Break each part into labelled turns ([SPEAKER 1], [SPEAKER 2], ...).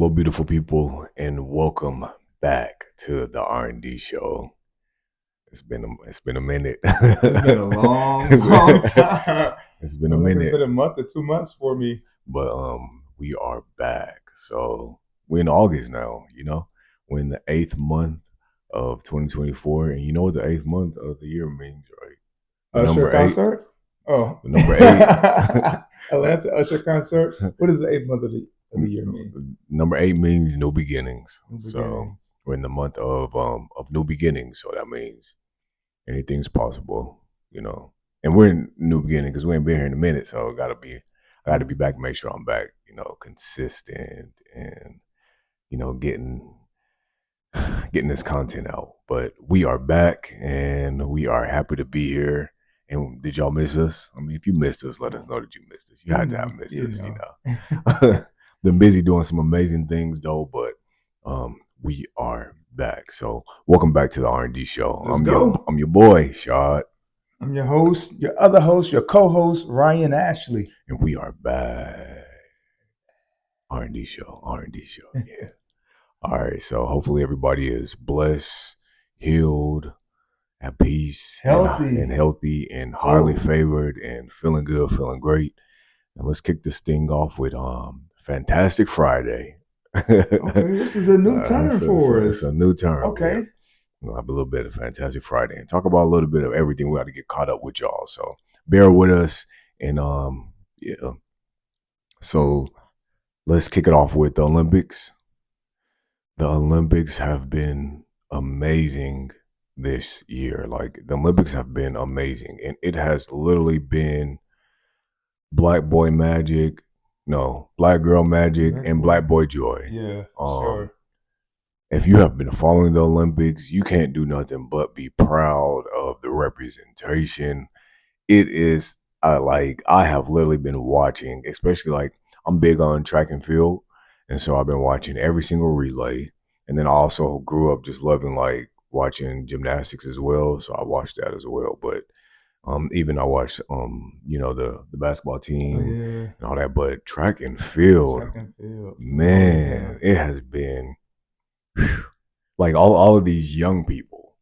[SPEAKER 1] Hello, beautiful people, and welcome back to the R&D show. It's been a minute.
[SPEAKER 2] It's been a long, long time.
[SPEAKER 1] It's been a
[SPEAKER 2] I think it's
[SPEAKER 1] minute,
[SPEAKER 2] been a month or 2 months for me.
[SPEAKER 1] but we are back. So we're in August now. We're in the 8th month of 2024, and you know what the 8th month of the year means, right? The
[SPEAKER 2] Usher
[SPEAKER 1] number eight.
[SPEAKER 2] concert? Oh.
[SPEAKER 1] The number eight.
[SPEAKER 2] Atlanta Usher concert. What does the eighth month of the year mean?
[SPEAKER 1] Number 8 means new beginnings.
[SPEAKER 2] New
[SPEAKER 1] So
[SPEAKER 2] beginnings.
[SPEAKER 1] we're in the month of new beginnings. So that means anything's possible, you know. And we're in new beginning because we ain't been here in a minute, so I gotta be back. Make sure I'm back, consistent and getting this content out. But we are back, and we are happy to be here. And did y'all miss us? I mean, if you missed us, let us know that you missed us. You had to have missed us,
[SPEAKER 2] You
[SPEAKER 1] Been busy doing some amazing things though, but we are back. So welcome back to the R&D show.
[SPEAKER 2] Let's go.
[SPEAKER 1] I'm your boy, Shad.
[SPEAKER 2] I'm your host, your other host, your co-host, Ryan Ashley.
[SPEAKER 1] And we are back. R&D show, R&D show. Yeah. All right. So hopefully everybody is blessed, healed, at peace, and healthy, and highly favored, and feeling good, feeling great. And let's kick this thing off with Fantastic Friday.
[SPEAKER 2] Okay, this is a new term for us.
[SPEAKER 1] It's a new term.
[SPEAKER 2] Okay.
[SPEAKER 1] Yeah. We'll have a little bit of Fantastic Friday and talk about a little bit of everything. We got to get caught up with y'all. So bear with us. And yeah. So let's kick it off with the Olympics. The Olympics have been amazing this year. Like the Olympics have been amazing. And it has literally been black boy magic, no, black girl magic, and black boy joy.
[SPEAKER 2] Yeah, sure.
[SPEAKER 1] If you have been following the Olympics, you can't do nothing but be proud of the representation. It is I have literally been watching, especially like I'm big on track and field, and so I've been watching every single relay. And then I also grew up just loving like watching gymnastics as well, so I watched that as well. But even I watched the basketball team and all that, but track and field, man, it has been like all of these young people.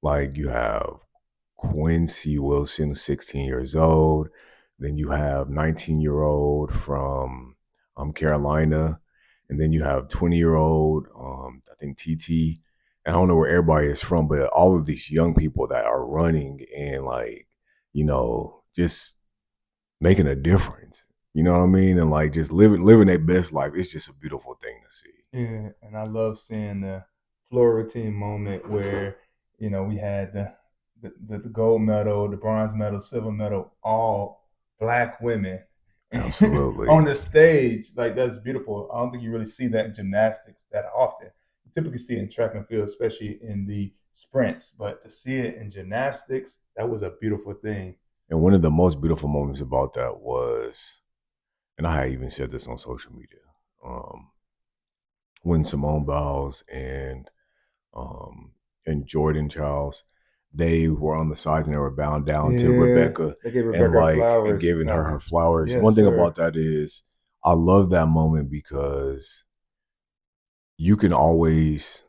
[SPEAKER 1] Like you have Quincy Wilson, 16 years old. Then you have 19-year-old from Carolina. And then you have 20-year-old, I think TT. And I don't know where everybody is from, but all of these young people that are running and like, just making a difference. You know what I mean? And like just living their best life. It's just a beautiful thing to see.
[SPEAKER 2] Yeah, and I love seeing the floor routine moment where we had the gold medal, the bronze medal, silver medal, all black women
[SPEAKER 1] Absolutely.
[SPEAKER 2] on the stage. Like that's beautiful. I don't think you really see that in gymnastics that often. You typically see it in track and field, especially in the sprints. But to see it in gymnastics, that was a beautiful thing.
[SPEAKER 1] And one of the most beautiful moments about that was, and I even said this on social media, when Simone Biles and Jordan Charles, they were on the sides and they were bowing down to Rebecca, and like flowers, and giving her flowers. Yes, one thing about that is I love that moment because you can always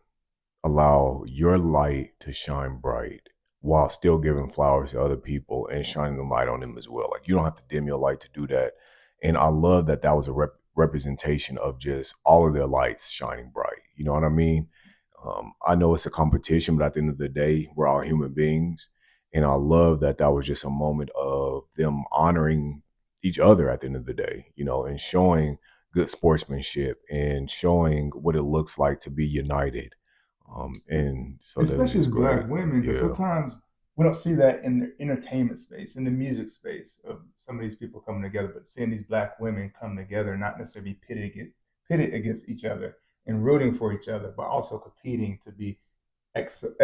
[SPEAKER 1] allow your light to shine bright while still giving flowers to other people and shining the light on them as well. Like you don't have to dim your light to do that. And I love that was a representation of just all of their lights shining bright. You know what I mean? I know it's a competition, but at the end of the day, we're all human beings. And I love that was just a moment of them honoring each other at the end of the day, and showing good sportsmanship and showing what it looks like to be united. And so
[SPEAKER 2] especially as black women, because
[SPEAKER 1] yeah.
[SPEAKER 2] sometimes we don't see that in the entertainment space, in the music space of some of these people coming together, but seeing these black women come together, not necessarily pitted against each other and rooting for each other, but also competing to be excellent.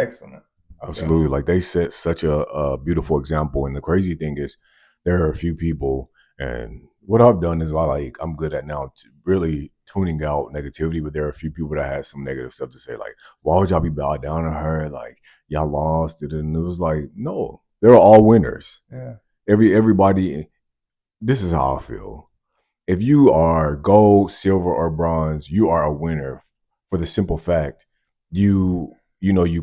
[SPEAKER 1] Absolutely. So, like they set such a beautiful example. And the crazy thing is there are a few people, and what I've done is I'm good at now really tuning out negativity, but there are a few people that had some negative stuff to say, like, why would y'all be bowed down to her? Like, y'all lost it. And it was like, no, they're all winners.
[SPEAKER 2] Yeah.
[SPEAKER 1] Everybody, this is how I feel. if you are gold, silver, or bronze, you are a winner for the simple fact you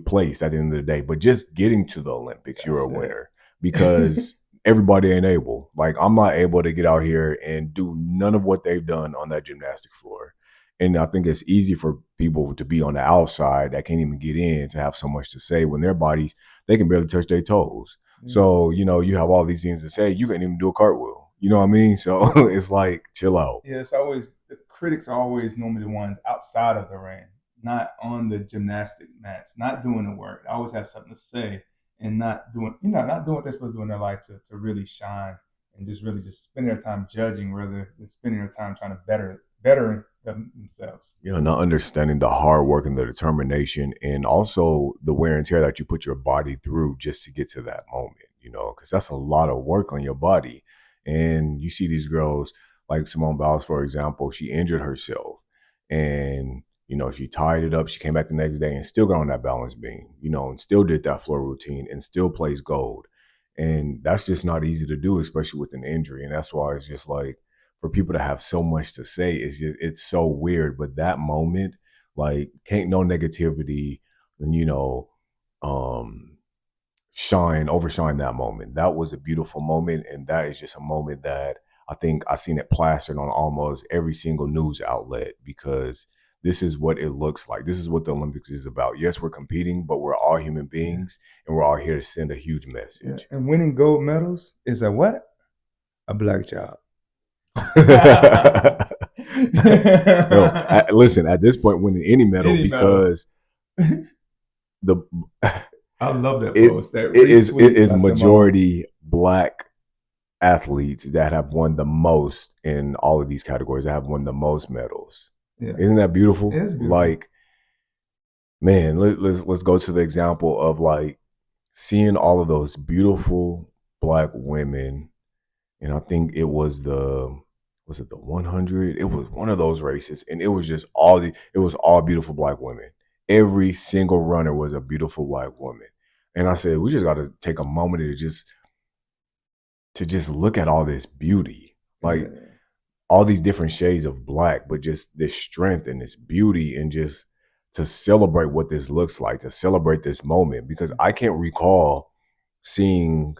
[SPEAKER 1] placed at the end of the day. But just getting to the Olympics, you're a
[SPEAKER 2] That's it.
[SPEAKER 1] winner because everybody ain't able. Like I'm not able to get out here and do none of what they've done on that gymnastic floor. And I think it's easy for people to be on the outside that can't even get in to have so much to say when their bodies they can barely touch their toes.
[SPEAKER 2] Yeah.
[SPEAKER 1] So, you have all these things to say. You can't even do a cartwheel. You know what I mean? So it's like, chill out.
[SPEAKER 2] Yeah, it's always the critics are always normally the ones outside of the ring, not on the gymnastic mats, not doing the work. They always have something to say and not doing, not doing what they're supposed to do in their life to really shine and just really just spend their time judging rather than spending their time trying to better themselves.
[SPEAKER 1] Not understanding the hard work and the determination and also the wear and tear that you put your body through just to get to that moment, because that's a lot of work on your body. And you see these girls like Simone Biles, for example, she injured herself and, she tied it up. She came back the next day and still got on that balance beam, and still did that floor routine and still plays gold. And that's just not easy to do, especially with an injury. And that's why it's just like, for people to have so much to say it's so weird. But that moment, like, can't no negativity, um overshine that moment. That was a beautiful moment, and that is just a moment that I think I seen it plastered on almost every single news outlet because this is what it looks like. This is what the Olympics is about. Yes, we're competing, but we're all human
[SPEAKER 2] Yeah,
[SPEAKER 1] beings, and we're all here to send a huge
[SPEAKER 2] yeah.
[SPEAKER 1] message.
[SPEAKER 2] And winning gold medals is a what? A black job.
[SPEAKER 1] No, listen. At this point, winning any medal
[SPEAKER 2] Any medal.
[SPEAKER 1] because the
[SPEAKER 2] I love that
[SPEAKER 1] it
[SPEAKER 2] post, that
[SPEAKER 1] it
[SPEAKER 2] retweet
[SPEAKER 1] is
[SPEAKER 2] by Simone.
[SPEAKER 1] majority black athletes that have won the most in all of these categories. That have won the most medals.
[SPEAKER 2] Yeah,
[SPEAKER 1] Isn't that
[SPEAKER 2] it
[SPEAKER 1] beautiful?
[SPEAKER 2] is beautiful.
[SPEAKER 1] Like, man, let's go to the example of like seeing all of those beautiful black women, and I think it was it the 100? It was one of those races, and it was all beautiful black women. Every single runner was a beautiful black woman, and I said we just got to take a moment to just look at all this beauty, like
[SPEAKER 2] Yeah.
[SPEAKER 1] all these different shades of black, but just this strength and this beauty, and just to celebrate what this looks like, to celebrate this moment, because I can't recall seeing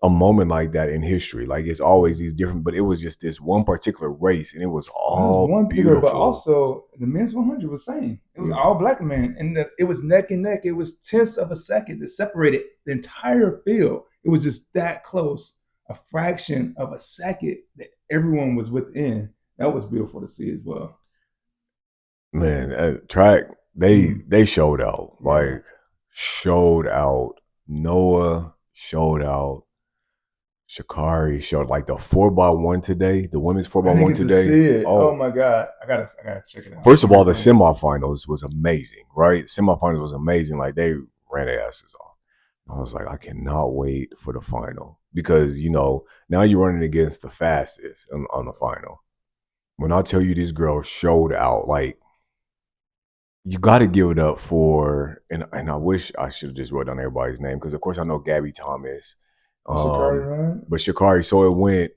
[SPEAKER 1] a moment like that in history. Like it's always these different, but it was just this one particular race, and it was
[SPEAKER 2] Well, it was
[SPEAKER 1] all
[SPEAKER 2] one particular, but
[SPEAKER 1] beautiful.
[SPEAKER 2] also the men's 100 was same. It was
[SPEAKER 1] Yeah,
[SPEAKER 2] all black men, and it was neck and neck. It was tenths of a second that separated the entire field. It was just that close, a fraction of a second that everyone was within. That was beautiful to see as well.
[SPEAKER 1] man, track
[SPEAKER 2] Mm,
[SPEAKER 1] they showed out,
[SPEAKER 2] yeah,
[SPEAKER 1] like showed out. Noah showed out. Shakari showed like the 4x1 today, the women's four
[SPEAKER 2] I
[SPEAKER 1] by
[SPEAKER 2] didn't
[SPEAKER 1] one
[SPEAKER 2] get to
[SPEAKER 1] today.
[SPEAKER 2] see it. Oh
[SPEAKER 1] Oh,
[SPEAKER 2] my god, I gotta check it out.
[SPEAKER 1] first of
[SPEAKER 2] I'm
[SPEAKER 1] all, the
[SPEAKER 2] replay.
[SPEAKER 1] semifinals was amazing, right? Semifinals was amazing. Like they ran their asses off. I was like, I cannot wait for the final because now you're running against the fastest on the final. When I tell you these girls showed out, like you got to give it up for, and I wish I should have just wrote down everybody's name because of course I know Gabby Thomas,
[SPEAKER 2] The Shakari
[SPEAKER 1] um,
[SPEAKER 2] run,
[SPEAKER 1] but Shakari. So it went.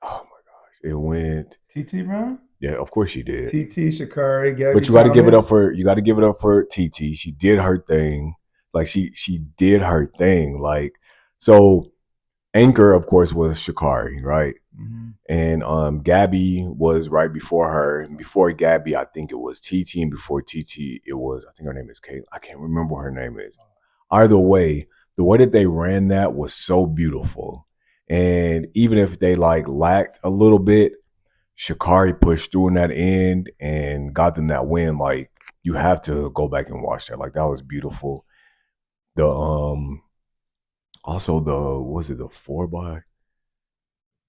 [SPEAKER 1] Oh my gosh, it went.
[SPEAKER 2] TT run,
[SPEAKER 1] Yeah, of course she did.
[SPEAKER 2] TT Shakari, Gabby
[SPEAKER 1] But you got to give it up
[SPEAKER 2] Thomas.
[SPEAKER 1] for TT. She did her thing. Like she did her thing. Like so, anchor of course was Shakari, right?
[SPEAKER 2] Mm-hmm.
[SPEAKER 1] And Gabby was right before her. And before Gabby, I think it was TT, and before TT, it was I think her name is Kate. I can't remember what her name is. Either way, the way that they ran that was so beautiful. And even if they like lacked a little bit, Shakari pushed through in that end and got them that win. Like you have to go back and watch that. Like that was beautiful. The also the was it the 4x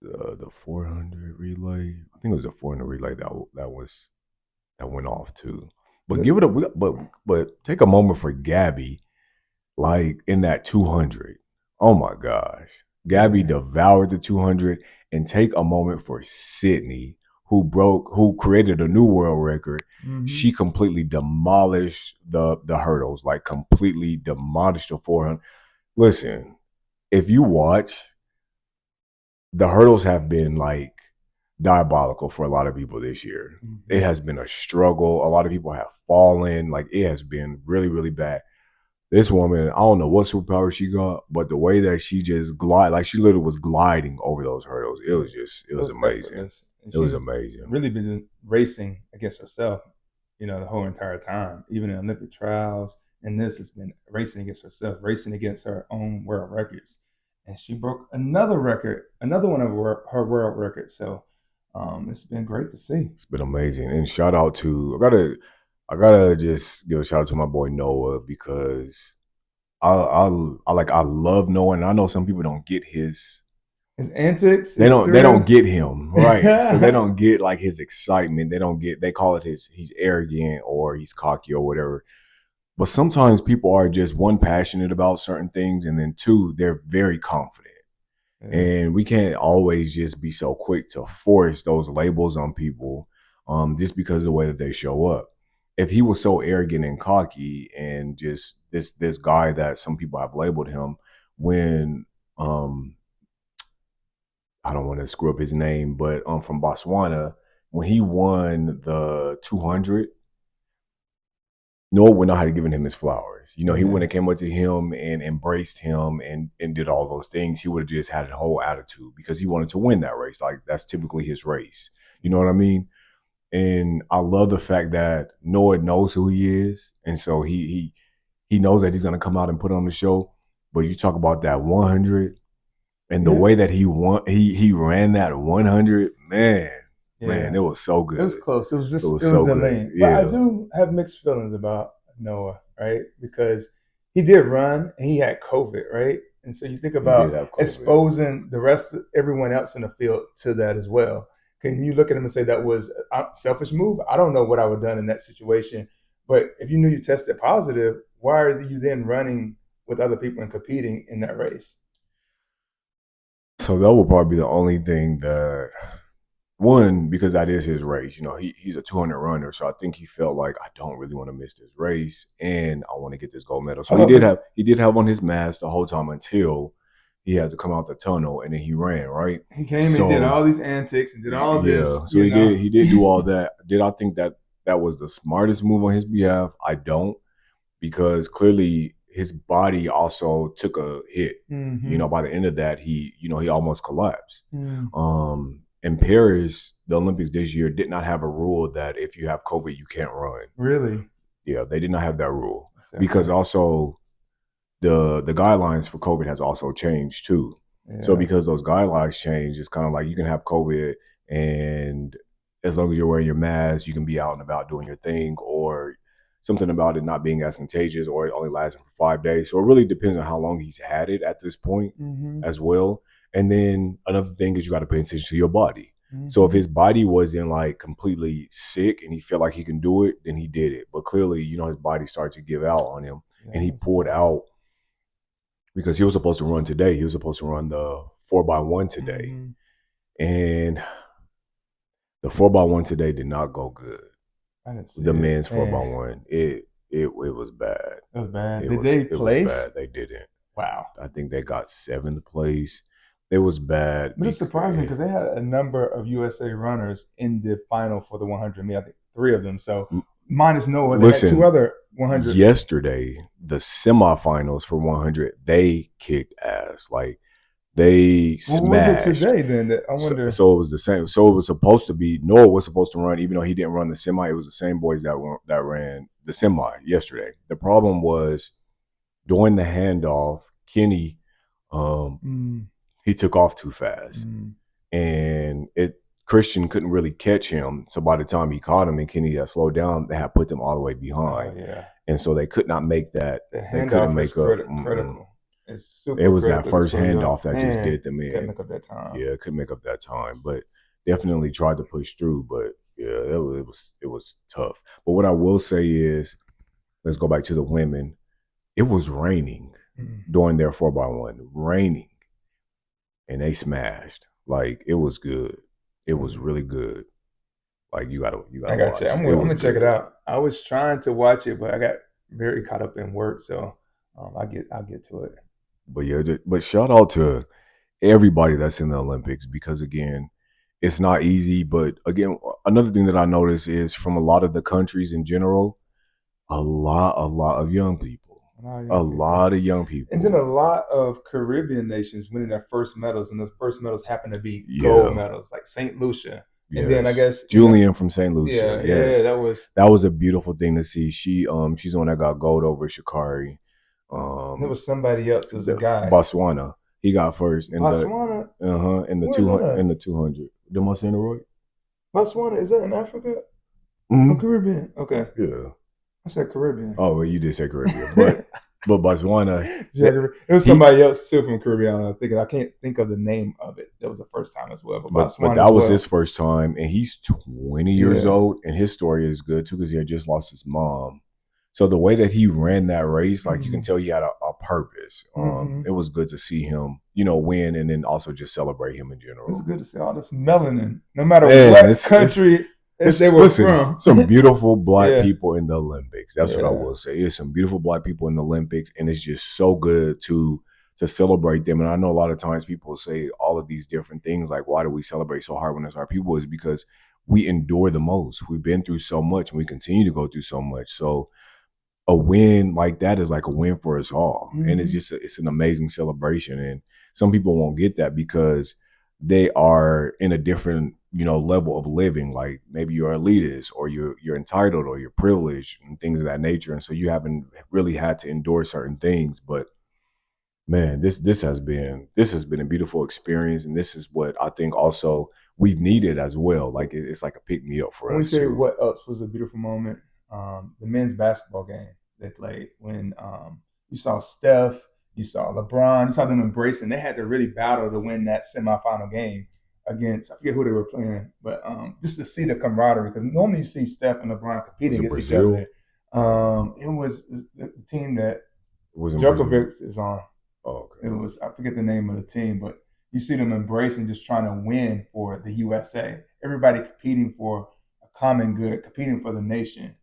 [SPEAKER 1] the 400 relay? I think it was the 400 relay that went off too. But
[SPEAKER 2] Good.
[SPEAKER 1] give it a but take a moment for Gabby, like in that 200. Oh my gosh. Gabby
[SPEAKER 2] Yeah.
[SPEAKER 1] devoured the 200, and take a moment for Sydney, who created a new world record.
[SPEAKER 2] Mm-hmm.
[SPEAKER 1] She completely demolished the hurdles, like completely demolished the 400. Listen, if you watch, the hurdles have been like diabolical for a lot of people this year. It
[SPEAKER 2] Hmm.
[SPEAKER 1] has been a struggle. A lot of people have fallen. Like it has been really, really bad. This woman, I don't know what superpower she got, but the way that she just glide, like she literally was gliding over those hurdles. It
[SPEAKER 2] Yeah,
[SPEAKER 1] was just, it
[SPEAKER 2] it
[SPEAKER 1] was
[SPEAKER 2] was
[SPEAKER 1] amazing.
[SPEAKER 2] effortless, and
[SPEAKER 1] It was
[SPEAKER 2] she's
[SPEAKER 1] amazing.
[SPEAKER 2] really been racing against herself, the whole entire time. Even in Olympic trials, and this has been racing against herself, racing against her own world records, and she broke another record, another one of her world records. So, it's been great to see.
[SPEAKER 1] It's been amazing. And shout out to I gotta just give a shout out to my boy Noah because I love Noah, and I know some people don't get his
[SPEAKER 2] His antics,
[SPEAKER 1] they
[SPEAKER 2] his
[SPEAKER 1] don't
[SPEAKER 2] thrills.
[SPEAKER 1] get him right, so they don't get like his excitement. They don't get they call it his he's arrogant or he's cocky or whatever. But sometimes people are just one passionate about certain things, and then two they're very confident.
[SPEAKER 2] Yeah.
[SPEAKER 1] And we can't always just be so quick to force those labels on people just because of the way that they show up. If he was so arrogant and cocky and just this guy that some people have labeled him when um I don't want to screw up his name, but from Botswana, when he won the 200, Noah would not have given him his flowers. You know, he
[SPEAKER 2] Yeah.
[SPEAKER 1] wouldn't have came up to him and embraced him and did all those things. He would have just had a whole attitude because he wanted to win that race. Like that's typically his race. You know what I mean? And I love the fact that Noah knows who he is, and so he knows that he's gonna come out and put on the show. But you talk about that 100 and the
[SPEAKER 2] Yeah.
[SPEAKER 1] way that he won, he ran that 100. Man,
[SPEAKER 2] Yeah.
[SPEAKER 1] it was so
[SPEAKER 2] It was
[SPEAKER 1] good.
[SPEAKER 2] close. It was
[SPEAKER 1] It
[SPEAKER 2] just
[SPEAKER 1] was
[SPEAKER 2] it was
[SPEAKER 1] so
[SPEAKER 2] the
[SPEAKER 1] good.
[SPEAKER 2] lane. But I
[SPEAKER 1] Yeah,
[SPEAKER 2] do have mixed feelings about Noah, right? Because he did run and he had COVID, right? And so you think
[SPEAKER 1] he did
[SPEAKER 2] about
[SPEAKER 1] have COVID.
[SPEAKER 2] exposing the rest of everyone else in the field to that as well. Can you look at him and say that was a selfish move? I don't know what I would have done in that situation. But if you knew you tested positive, why are you then running with other people and competing in that race?
[SPEAKER 1] So that would probably be the only thing that one because that is his race. You know, he's a 200 runner, so I think he felt like I don't really want to miss this race, and I want to get this gold medal.
[SPEAKER 2] I
[SPEAKER 1] So
[SPEAKER 2] love the
[SPEAKER 1] he did have on his mask the whole time until he had to come out the tunnel, and then he ran right.
[SPEAKER 2] he came and did
[SPEAKER 1] So
[SPEAKER 2] all these antics and did all
[SPEAKER 1] yeah,
[SPEAKER 2] this,
[SPEAKER 1] so he did do all that. Did I think that that was the smartest move on his behalf? I don't because clearly his body also took a hit. You know,
[SPEAKER 2] Hmm.
[SPEAKER 1] by the end of that, he almost collapsed.
[SPEAKER 2] Mm,
[SPEAKER 1] In Paris, the Olympics this year did not have a rule that if you have COVID, you can't run.
[SPEAKER 2] really?
[SPEAKER 1] Yeah, they did not have that rule
[SPEAKER 2] That's
[SPEAKER 1] because
[SPEAKER 2] okay.
[SPEAKER 1] also the guidelines for COVID has also changed too. So
[SPEAKER 2] Yeah.
[SPEAKER 1] because those guidelines changed, it's kind of like you can have COVID and as long as you're wearing your mask, you can be out and about doing your thing or something about it not being as contagious or it only lasting for 5 days. So it really depends on how long he's had it at this point
[SPEAKER 2] Hmm.
[SPEAKER 1] as well. And then another thing is you got to pay attention to your body. So if
[SPEAKER 2] Hmm.
[SPEAKER 1] his body wasn't like completely sick and he felt like he can do it, then he did it. But clearly, his body started to give out on him and
[SPEAKER 2] Yeah,
[SPEAKER 1] he
[SPEAKER 2] that's
[SPEAKER 1] pulled
[SPEAKER 2] tough.
[SPEAKER 1] out because he was supposed to run today. He was supposed to run the 4x1 today.
[SPEAKER 2] Hmm.
[SPEAKER 1] And the 4x1 today did not go good.
[SPEAKER 2] I didn't see
[SPEAKER 1] The
[SPEAKER 2] it.
[SPEAKER 1] men's 4x1, it was bad.
[SPEAKER 2] It was bad.
[SPEAKER 1] It
[SPEAKER 2] Did
[SPEAKER 1] was
[SPEAKER 2] they
[SPEAKER 1] it was
[SPEAKER 2] place?
[SPEAKER 1] bad. They didn't.
[SPEAKER 2] Wow.
[SPEAKER 1] I think they got seventh place. It was bad
[SPEAKER 2] But it's surprising
[SPEAKER 1] because
[SPEAKER 2] because they had a number of USA runners in the final for the 100 meet. I think three of them. So minus Noah, they had two
[SPEAKER 1] listen,
[SPEAKER 2] other 100.
[SPEAKER 1] yesterday the semifinals for 100 they kicked ass. Like they
[SPEAKER 2] What was it
[SPEAKER 1] smashed.
[SPEAKER 2] today then? That I
[SPEAKER 1] So,
[SPEAKER 2] wonder.
[SPEAKER 1] so it was the same. So it was supposed to be Noah was supposed to run, even though he didn't run the semi. It was the same boys that ran the semi yesterday. The problem was during the handoff, Kenny, um,
[SPEAKER 2] Mm,
[SPEAKER 1] he took off too fast,
[SPEAKER 2] mm.
[SPEAKER 1] and it Christian couldn't really catch him. So by the time he caught him and Kenny had slowed down, they had put them all the way
[SPEAKER 2] Oh
[SPEAKER 1] behind,
[SPEAKER 2] yeah.
[SPEAKER 1] and so they could not make that.
[SPEAKER 2] The
[SPEAKER 1] They couldn't
[SPEAKER 2] handoff is
[SPEAKER 1] make up.
[SPEAKER 2] critical. It's
[SPEAKER 1] It
[SPEAKER 2] super
[SPEAKER 1] was that
[SPEAKER 2] critical.
[SPEAKER 1] first
[SPEAKER 2] So your
[SPEAKER 1] handoff that just
[SPEAKER 2] hand
[SPEAKER 1] did them
[SPEAKER 2] can't
[SPEAKER 1] in.
[SPEAKER 2] make up that time.
[SPEAKER 1] Yeah, couldn't make up that time, but definitely tried to push through. But yeah, it was tough. But what I will say is, let's go back to the women. It was raining
[SPEAKER 2] Mm,
[SPEAKER 1] during their 4x1, raining, and they smashed. Like it was good. It was
[SPEAKER 2] mm.
[SPEAKER 1] really good. Like you gotta
[SPEAKER 2] I got you.
[SPEAKER 1] watch.
[SPEAKER 2] I'm
[SPEAKER 1] It
[SPEAKER 2] gonna, I'm
[SPEAKER 1] was
[SPEAKER 2] gonna check it
[SPEAKER 1] good.
[SPEAKER 2] out. I was trying to watch it, but I got very caught up in work, so I'll get to it.
[SPEAKER 1] But yeah, but shout out to everybody that's in the Olympics because again, it's not easy. But again, another thing that I notice is from a lot of the countries in general, a lot of young people,
[SPEAKER 2] A lot of
[SPEAKER 1] a
[SPEAKER 2] young people.
[SPEAKER 1] lot of young
[SPEAKER 2] And then a
[SPEAKER 1] people.
[SPEAKER 2] lot of Caribbean nations winning their first medals, and those first medals happen to be gold
[SPEAKER 1] Yeah,
[SPEAKER 2] medals, like Saint Lucia. And then I
[SPEAKER 1] yes,
[SPEAKER 2] guess
[SPEAKER 1] Julian from St. Lucia.
[SPEAKER 2] yeah,
[SPEAKER 1] Yes,
[SPEAKER 2] that was
[SPEAKER 1] that was a beautiful thing to see. She's the one that got gold over Shakari.
[SPEAKER 2] there
[SPEAKER 1] Um,
[SPEAKER 2] was somebody else. It was a
[SPEAKER 1] the
[SPEAKER 2] guy,
[SPEAKER 1] Botswana, he got first in the
[SPEAKER 2] Botswana.
[SPEAKER 1] in the
[SPEAKER 2] Where's that
[SPEAKER 1] 200
[SPEAKER 2] at?
[SPEAKER 1] in the 200. Am I saying it right?
[SPEAKER 2] Botswana is that in Africa? Oh,
[SPEAKER 1] Mm-hmm.
[SPEAKER 2] Caribbean. Okay,
[SPEAKER 1] Yeah.
[SPEAKER 2] I said Caribbean.
[SPEAKER 1] Oh, well, you did say Caribbean, but Botswana, that
[SPEAKER 2] Geography. It was
[SPEAKER 1] he
[SPEAKER 2] somebody else too from Caribbean. I was thinking I can't think of the name of it. That was the first time as well, but
[SPEAKER 1] but
[SPEAKER 2] Botswana
[SPEAKER 1] that
[SPEAKER 2] as
[SPEAKER 1] was his
[SPEAKER 2] well.
[SPEAKER 1] first time, and he's 20 years
[SPEAKER 2] Yeah.
[SPEAKER 1] old, and his story is good too because he had just lost his mom. So the way that he ran that race, like you can
[SPEAKER 2] Mm-hmm.
[SPEAKER 1] tell he had a purpose.
[SPEAKER 2] Mm-hmm.
[SPEAKER 1] It was good to see him, win, and then also just celebrate him in
[SPEAKER 2] It's
[SPEAKER 1] general.
[SPEAKER 2] good to see all this melanin, no matter
[SPEAKER 1] Man,
[SPEAKER 2] what country
[SPEAKER 1] it's
[SPEAKER 2] they were
[SPEAKER 1] listen,
[SPEAKER 2] from.
[SPEAKER 1] some beautiful black
[SPEAKER 2] Yeah.
[SPEAKER 1] people in the Olympics. That's what I
[SPEAKER 2] Yeah.
[SPEAKER 1] will say. It's some beautiful black people in the Olympics, and it's just so good to celebrate them. And I know a lot of times people say all of these different things like, why do we celebrate so hard when it's our people? Is because we endure the most. We've been through so much, and we continue to go through so much. So a win like that is like a win for us all, and it's
[SPEAKER 2] Mm-hmm.
[SPEAKER 1] just it's an amazing celebration. And some people won't get that because they are in a different level of living. Like maybe you're elitist, or you're entitled, or you're privileged, and things of that nature, and so you haven't really had to endure certain things. But man, this has been a beautiful experience, and this is what I think also we've needed as well. Like it's like a pick me up for
[SPEAKER 2] Let me
[SPEAKER 1] us
[SPEAKER 2] tell you
[SPEAKER 1] too.
[SPEAKER 2] what else was a beautiful moment. The men's basketball game they played when you saw Steph, you saw LeBron, you saw them embracing. They had to really battle to win that semifinal game against I forget who they were playing, but just to see the camaraderie because normally you see Steph and LeBron competing
[SPEAKER 1] Was it
[SPEAKER 2] against each other.
[SPEAKER 1] Brazil?
[SPEAKER 2] It was the team that
[SPEAKER 1] It wasn't Brazil.
[SPEAKER 2] Djokovic is on.
[SPEAKER 1] Oh,
[SPEAKER 2] It
[SPEAKER 1] okay.
[SPEAKER 2] was I forget the name of the team, but you see them embracing just trying to win for the USA. Everybody competing for a common good, competing for the nation.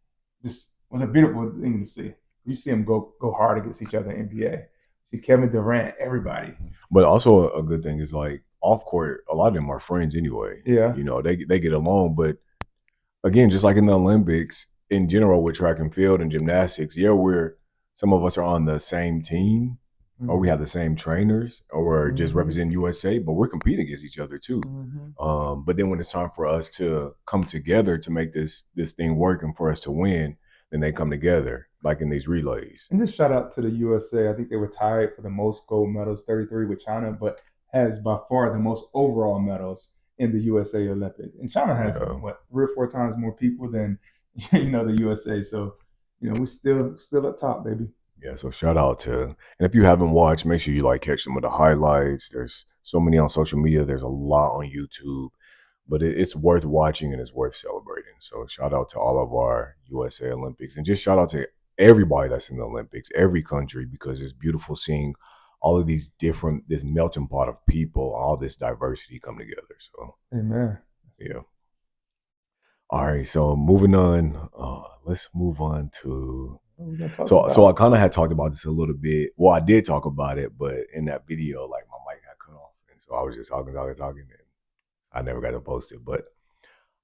[SPEAKER 2] Just was a beautiful thing to see. You see them go hard against each other in NBA. See Kevin Durant, everybody.
[SPEAKER 1] But also a good thing is like off court, a lot of them are friends anyway.
[SPEAKER 2] Yeah.
[SPEAKER 1] They get along. But again, just like in the Olympics in general with track and field and gymnastics, yeah, we're some of us are on the same team, or we
[SPEAKER 2] Mm-hmm.
[SPEAKER 1] have the same trainers, or we're just
[SPEAKER 2] Mm-hmm.
[SPEAKER 1] representing USA, but we're competing against each other too.
[SPEAKER 2] Mm-hmm.
[SPEAKER 1] But then when it's time for us to come together to make this thing work and for us to win, then they come together like in these relays.
[SPEAKER 2] And just shout out to the USA. I think they were tied for the most gold medals, 33 with China, but has by far the most overall medals in the USA Olympics. And China has
[SPEAKER 1] Yeah.
[SPEAKER 2] what 3 or 4 times more people than the USA. So we're still up top, baby.
[SPEAKER 1] Yeah, so shout out to, and if you haven't watched, make sure you like catch some of the highlights. There's so many on social media. There's a lot on YouTube, but it's worth watching and it's worth celebrating. So shout out to all of our USA Olympics, and just shout out to everybody that's in the Olympics, every country, because it's beautiful seeing all of this melting pot of people, all this diversity come together. So
[SPEAKER 2] Amen.
[SPEAKER 1] yeah. All right, so moving on. Let's move on to
[SPEAKER 2] What are we gonna talk
[SPEAKER 1] so I
[SPEAKER 2] about?
[SPEAKER 1] kind of had talked about this a little bit. Well, I did talk about it, but in that video, like my mic got cut off, and so I was just talking, and I never got to post it. But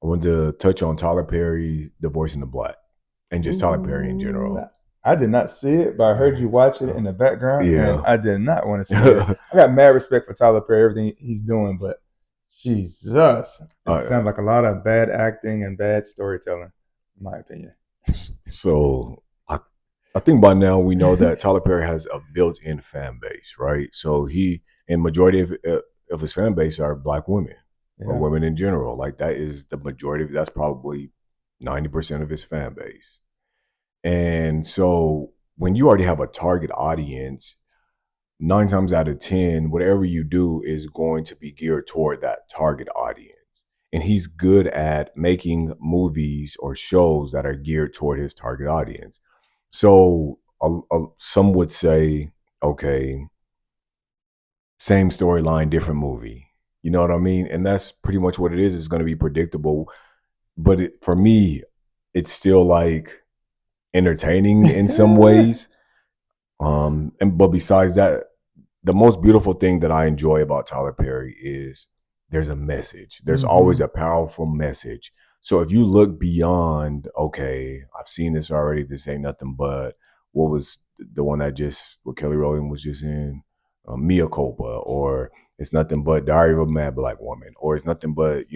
[SPEAKER 1] I wanted to touch on Tyler Perry, The Voice in the Black, and just Tyler Perry in
[SPEAKER 2] Ooh,
[SPEAKER 1] general.
[SPEAKER 2] I did not see it, but I heard you watch it in the background, and
[SPEAKER 1] Yeah.
[SPEAKER 2] I did not want to see it. I got mad respect for Tyler Perry, everything he's doing, but Jesus, it
[SPEAKER 1] uh,
[SPEAKER 2] sounds like a lot of bad acting and bad storytelling, in my opinion.
[SPEAKER 1] so I think by now we know that Tyler Perry has a built-in fan base, right? So he and majority of his fan base are black women or
[SPEAKER 2] Yeah.
[SPEAKER 1] women in general. Like that is the majority of that's probably 90% of his fan base. And so when you already have a target audience, 9 times out of 10, whatever you do is going to be geared toward that target audience. And he's good at making movies or shows that are geared toward his target audience. So some would say, okay, same storyline, different movie. You know what I mean? And that's pretty much what it is. It's going to be predictable. But for me, it's still like entertaining in some ways. But besides that, the most beautiful thing that I enjoy about Tyler Perry is there's a message. There's always
[SPEAKER 2] Hmm.
[SPEAKER 1] a powerful message. So if you look beyond, okay, I've seen this already. This ain't nothing but what was the one that just what Kelly Rowland was just in, Mia Culpa, or it's nothing but Diary of a Mad Black Woman, or it's nothing but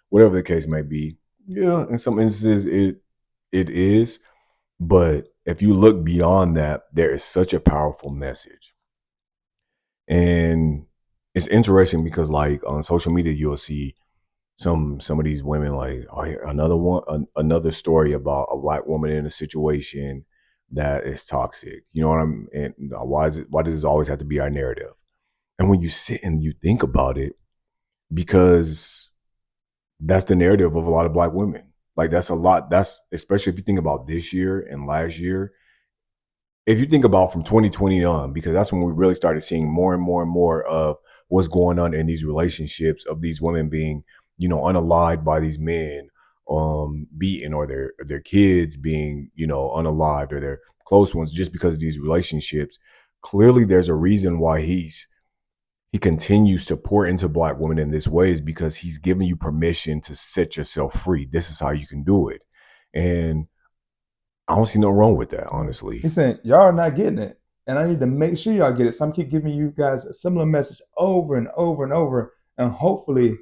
[SPEAKER 1] whatever the case may be. Yeah, in some instances it is, but if you look beyond that, there is such a powerful message. And it's interesting because like on social media you'll see some of these women like, oh, another one, another story about a black woman in a situation that is toxic. You know what I'm and why does this always have to be our narrative? And when you sit and you think about it, because that's the narrative of a lot of black women. Like that's a lot. That's especially if you think about this year and last year. If you think about from 2020 on, because that's when we really started seeing more and more and more of what's going on in these relationships of these women being, unalived by these men, beaten, or their kids being, unalived, or their close ones, just because of these relationships. Clearly, there's a reason why he continues to pour into black women in this way, is because he's giving you permission to set yourself free. This is how you can do it. And I don't see no wrong with that,
[SPEAKER 2] Yeah.
[SPEAKER 1] honestly.
[SPEAKER 2] He's saying y'all are not getting it, and I need to make sure y'all get it. So I'm keep giving you guys a similar message over and over and over, and hopefully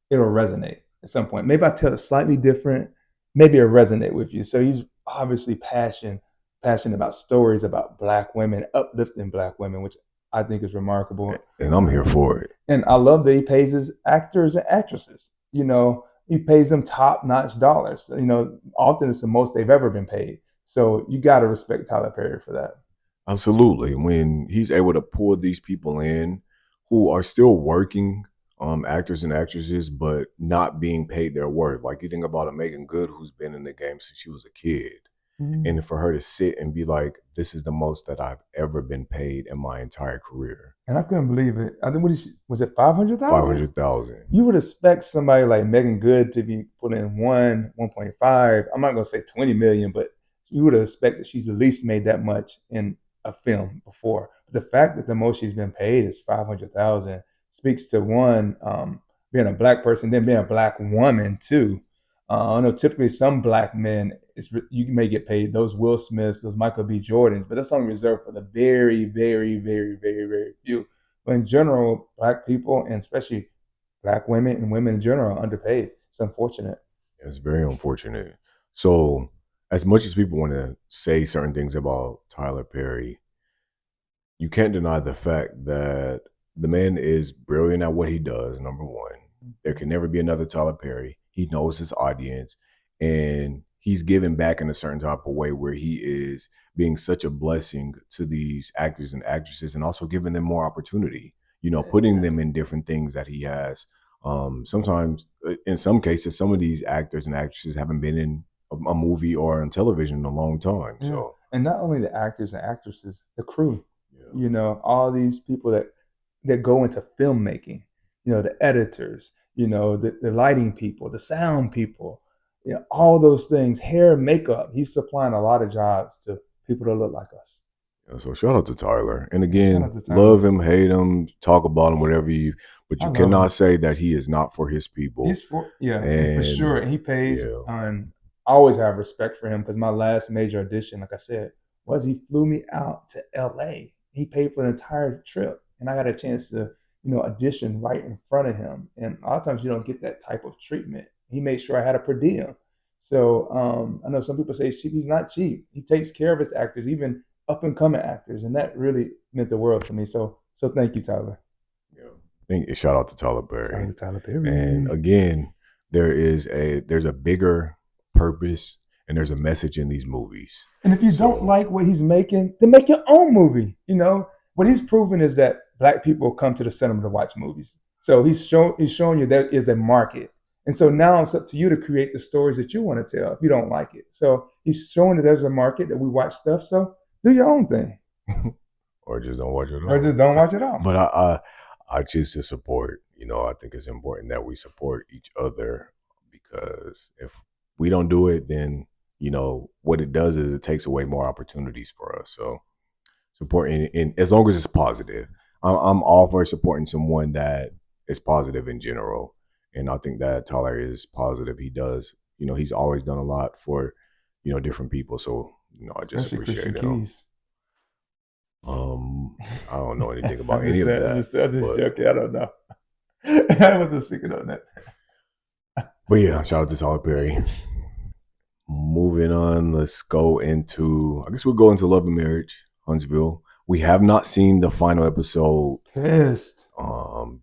[SPEAKER 2] it'll resonate at some point. Maybe I tell it slightly different. Maybe it'll resonate with you. So he's obviously passionate about stories about black women, uplifting black women, which I think is remarkable.
[SPEAKER 1] And I'm here for it.
[SPEAKER 2] And I love that he pays his actors and actresses. He pays them top notch dollars. Often it's the most they've ever been paid. So you got to respect Tyler Perry for that.
[SPEAKER 1] Absolutely. When he's able to pull these people in who are still working, actors and actresses, but not being paid their worth. Like you think about a Megan Good who's been in the game since she was a kid.
[SPEAKER 2] Mm-hmm.
[SPEAKER 1] And for her to sit and be like, this is the most that I've ever been paid in my entire career.
[SPEAKER 2] And I couldn't believe it. I think was it 500,000?
[SPEAKER 1] 500,000.
[SPEAKER 2] You would expect somebody like Megan Good to be putting in 1.5. I'm not gonna say 20 million, but you would expect that she's at least made that much in a film before. But the fact that the most she's been paid is 500,000 speaks to one, being a black person, then being a black woman too. I know typically some black men, you may get paid those Will Smiths, those Michael B. Jordans, but that's only reserved for the very, very, very, very, very few. But in general, black people, and especially black women and women in general, are underpaid. It's unfortunate.
[SPEAKER 1] It's very unfortunate. So, as much as people want to say certain things about Tyler Perry, you can't deny the fact that the man is brilliant at what he does. Number one, there can never be another Tyler Perry. He knows his audience, and he's giving back in a certain type of way where he is being such a blessing to these actors and actresses, and also giving them more opportunity. Putting them in different things that he has. Sometimes, in some cases, some of these actors and actresses haven't been in a movie or on television in a long time.
[SPEAKER 2] Yeah.
[SPEAKER 1] So,
[SPEAKER 2] And not only the actors and actresses, the crew,
[SPEAKER 1] yeah.
[SPEAKER 2] all these people that go into filmmaking, the editors, the lighting people, the sound people, all those things, hair, makeup. He's supplying a lot of jobs to people that look like us.
[SPEAKER 1] Yeah, so shout out to Tyler. And
[SPEAKER 2] Yeah, shout out
[SPEAKER 1] again,
[SPEAKER 2] to Tyler.
[SPEAKER 1] love him, hate him, talk about him, but
[SPEAKER 2] I
[SPEAKER 1] you
[SPEAKER 2] love
[SPEAKER 1] cannot
[SPEAKER 2] him.
[SPEAKER 1] say that he is not for his people.
[SPEAKER 2] He's for Yeah, and for
[SPEAKER 1] And
[SPEAKER 2] sure he pays
[SPEAKER 1] yeah,
[SPEAKER 2] on. I always have respect for him because my last major audition, like I said, was he flew me out to L.A. He paid for the entire trip, and I got a chance to audition right in front of him. And a lot of times you don't get that type of treatment. He made sure I had a per diem. So I know some people say cheap. He's not cheap. He takes care of his actors, even up and coming actors, and that really meant the world to me. So thank you, Tyler.
[SPEAKER 1] yeah. Shout out to Tyler
[SPEAKER 2] Shout out
[SPEAKER 1] Perry.
[SPEAKER 2] to Tyler
[SPEAKER 1] And
[SPEAKER 2] Perry.
[SPEAKER 1] again, there's a bigger purpose and there's a message in these movies.
[SPEAKER 2] And if you don't
[SPEAKER 1] So
[SPEAKER 2] like what he's making, then make your own movie. What he's proven is that black people come to the cinema to watch movies. So he's showing you there is a market. And so now it's up to you to create the stories that you want to tell if you don't like it. So he's showing that there's a market that we watch stuff. So do your own thing.
[SPEAKER 1] or just don't watch it at
[SPEAKER 2] Or
[SPEAKER 1] all.
[SPEAKER 2] just don't watch it all.
[SPEAKER 1] But I choose to support. I think it's important that we support each other, because if we don't do it, then what it does is it takes away more opportunities for us. So supporting, and as long as it's positive, I'm all for supporting someone that it's positive in general. And I think that Tyler is positive. He does, he's always done a lot for, different people. So, I just
[SPEAKER 2] especially Christian
[SPEAKER 1] appreciate him.
[SPEAKER 2] Keys.
[SPEAKER 1] I don't know anything about
[SPEAKER 2] I'm
[SPEAKER 1] any
[SPEAKER 2] just
[SPEAKER 1] of
[SPEAKER 2] saying,
[SPEAKER 1] that,
[SPEAKER 2] I'm just
[SPEAKER 1] but
[SPEAKER 2] joking. I don't know. I wasn't speaking on that.
[SPEAKER 1] yeah, shout out to Tyler Perry. Moving on, let's go into. I guess we'll go into Love and Marriage, Huntsville. We have not seen the final episode
[SPEAKER 2] Pissed.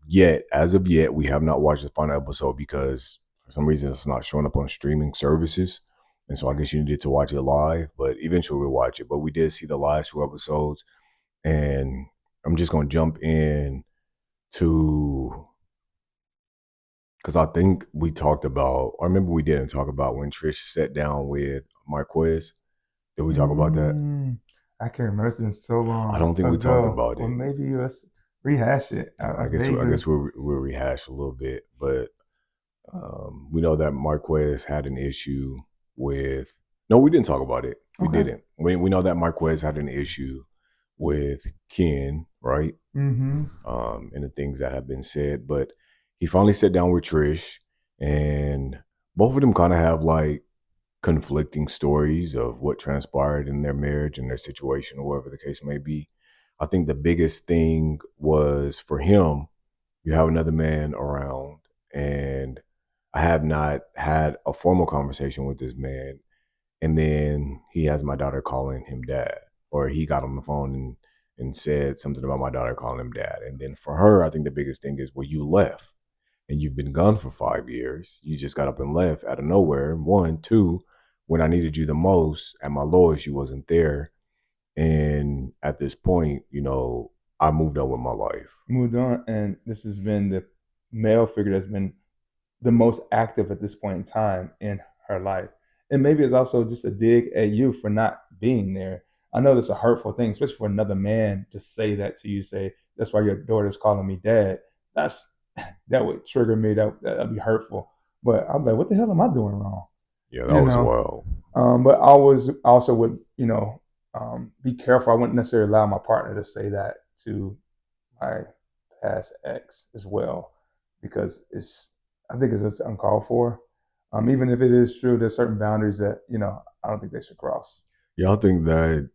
[SPEAKER 1] yet. As of yet, we have not watched the final episode because for some reason it's not showing up on streaming services, and so I guess you needed to watch it live. But eventually we'll watch it. But we did see the last two episodes, and I'm just gonna jump in to because I think we talked about. I remember we didn't talk about when Trish sat down with Marquez. Did we talk about that?
[SPEAKER 2] Mm, I can't remember. It's been so
[SPEAKER 1] I
[SPEAKER 2] long
[SPEAKER 1] don't think we talked
[SPEAKER 2] ago.
[SPEAKER 1] about
[SPEAKER 2] Well,
[SPEAKER 1] it.
[SPEAKER 2] maybe let's rehash it. I
[SPEAKER 1] I
[SPEAKER 2] vaguely.
[SPEAKER 1] guess we'll rehash a little bit, but we know that Marquez had an issue with. No, we didn't talk about it. We
[SPEAKER 2] Okay.
[SPEAKER 1] didn't. We know that Marquez had an issue with Ken, right?
[SPEAKER 2] Mm-hmm.
[SPEAKER 1] And the things that have been said, but he finally sat down with Trish, and both of them kind of have like conflicting stories of what transpired in their marriage and their situation, or whatever the case may be. I think the biggest thing was for him, you have another man around, and I have not had a formal conversation with this man. And then he has my daughter calling him dad, or he got on the phone and said something about my daughter calling him dad. And then for her, I think the biggest thing is, well, you left and you've been gone for 5 years. You just got up and left out of nowhere. One, two, when I needed you the most at my lowest, you wasn't there. And at this point, I moved on with my life.
[SPEAKER 2] Moved on, and this has been the male figure that's been the most active at this point in time in her life. And maybe it's also just a dig at you for not being there. I know that's a hurtful thing, especially for another man to say that to you. Say that's why your daughter's calling me dad. That's that would trigger me. That'd be hurtful. But I'm like, what the hell am I doing wrong?
[SPEAKER 1] Yeah, that
[SPEAKER 2] You
[SPEAKER 1] was
[SPEAKER 2] know.
[SPEAKER 1] wild.
[SPEAKER 2] But I was also would be careful. I wouldn't necessarily allow my partner to say that to my past ex as well, because I think it's just uncalled for. Even if it is true, there's certain boundaries that I don't think they should cross.
[SPEAKER 1] Yeah, I think that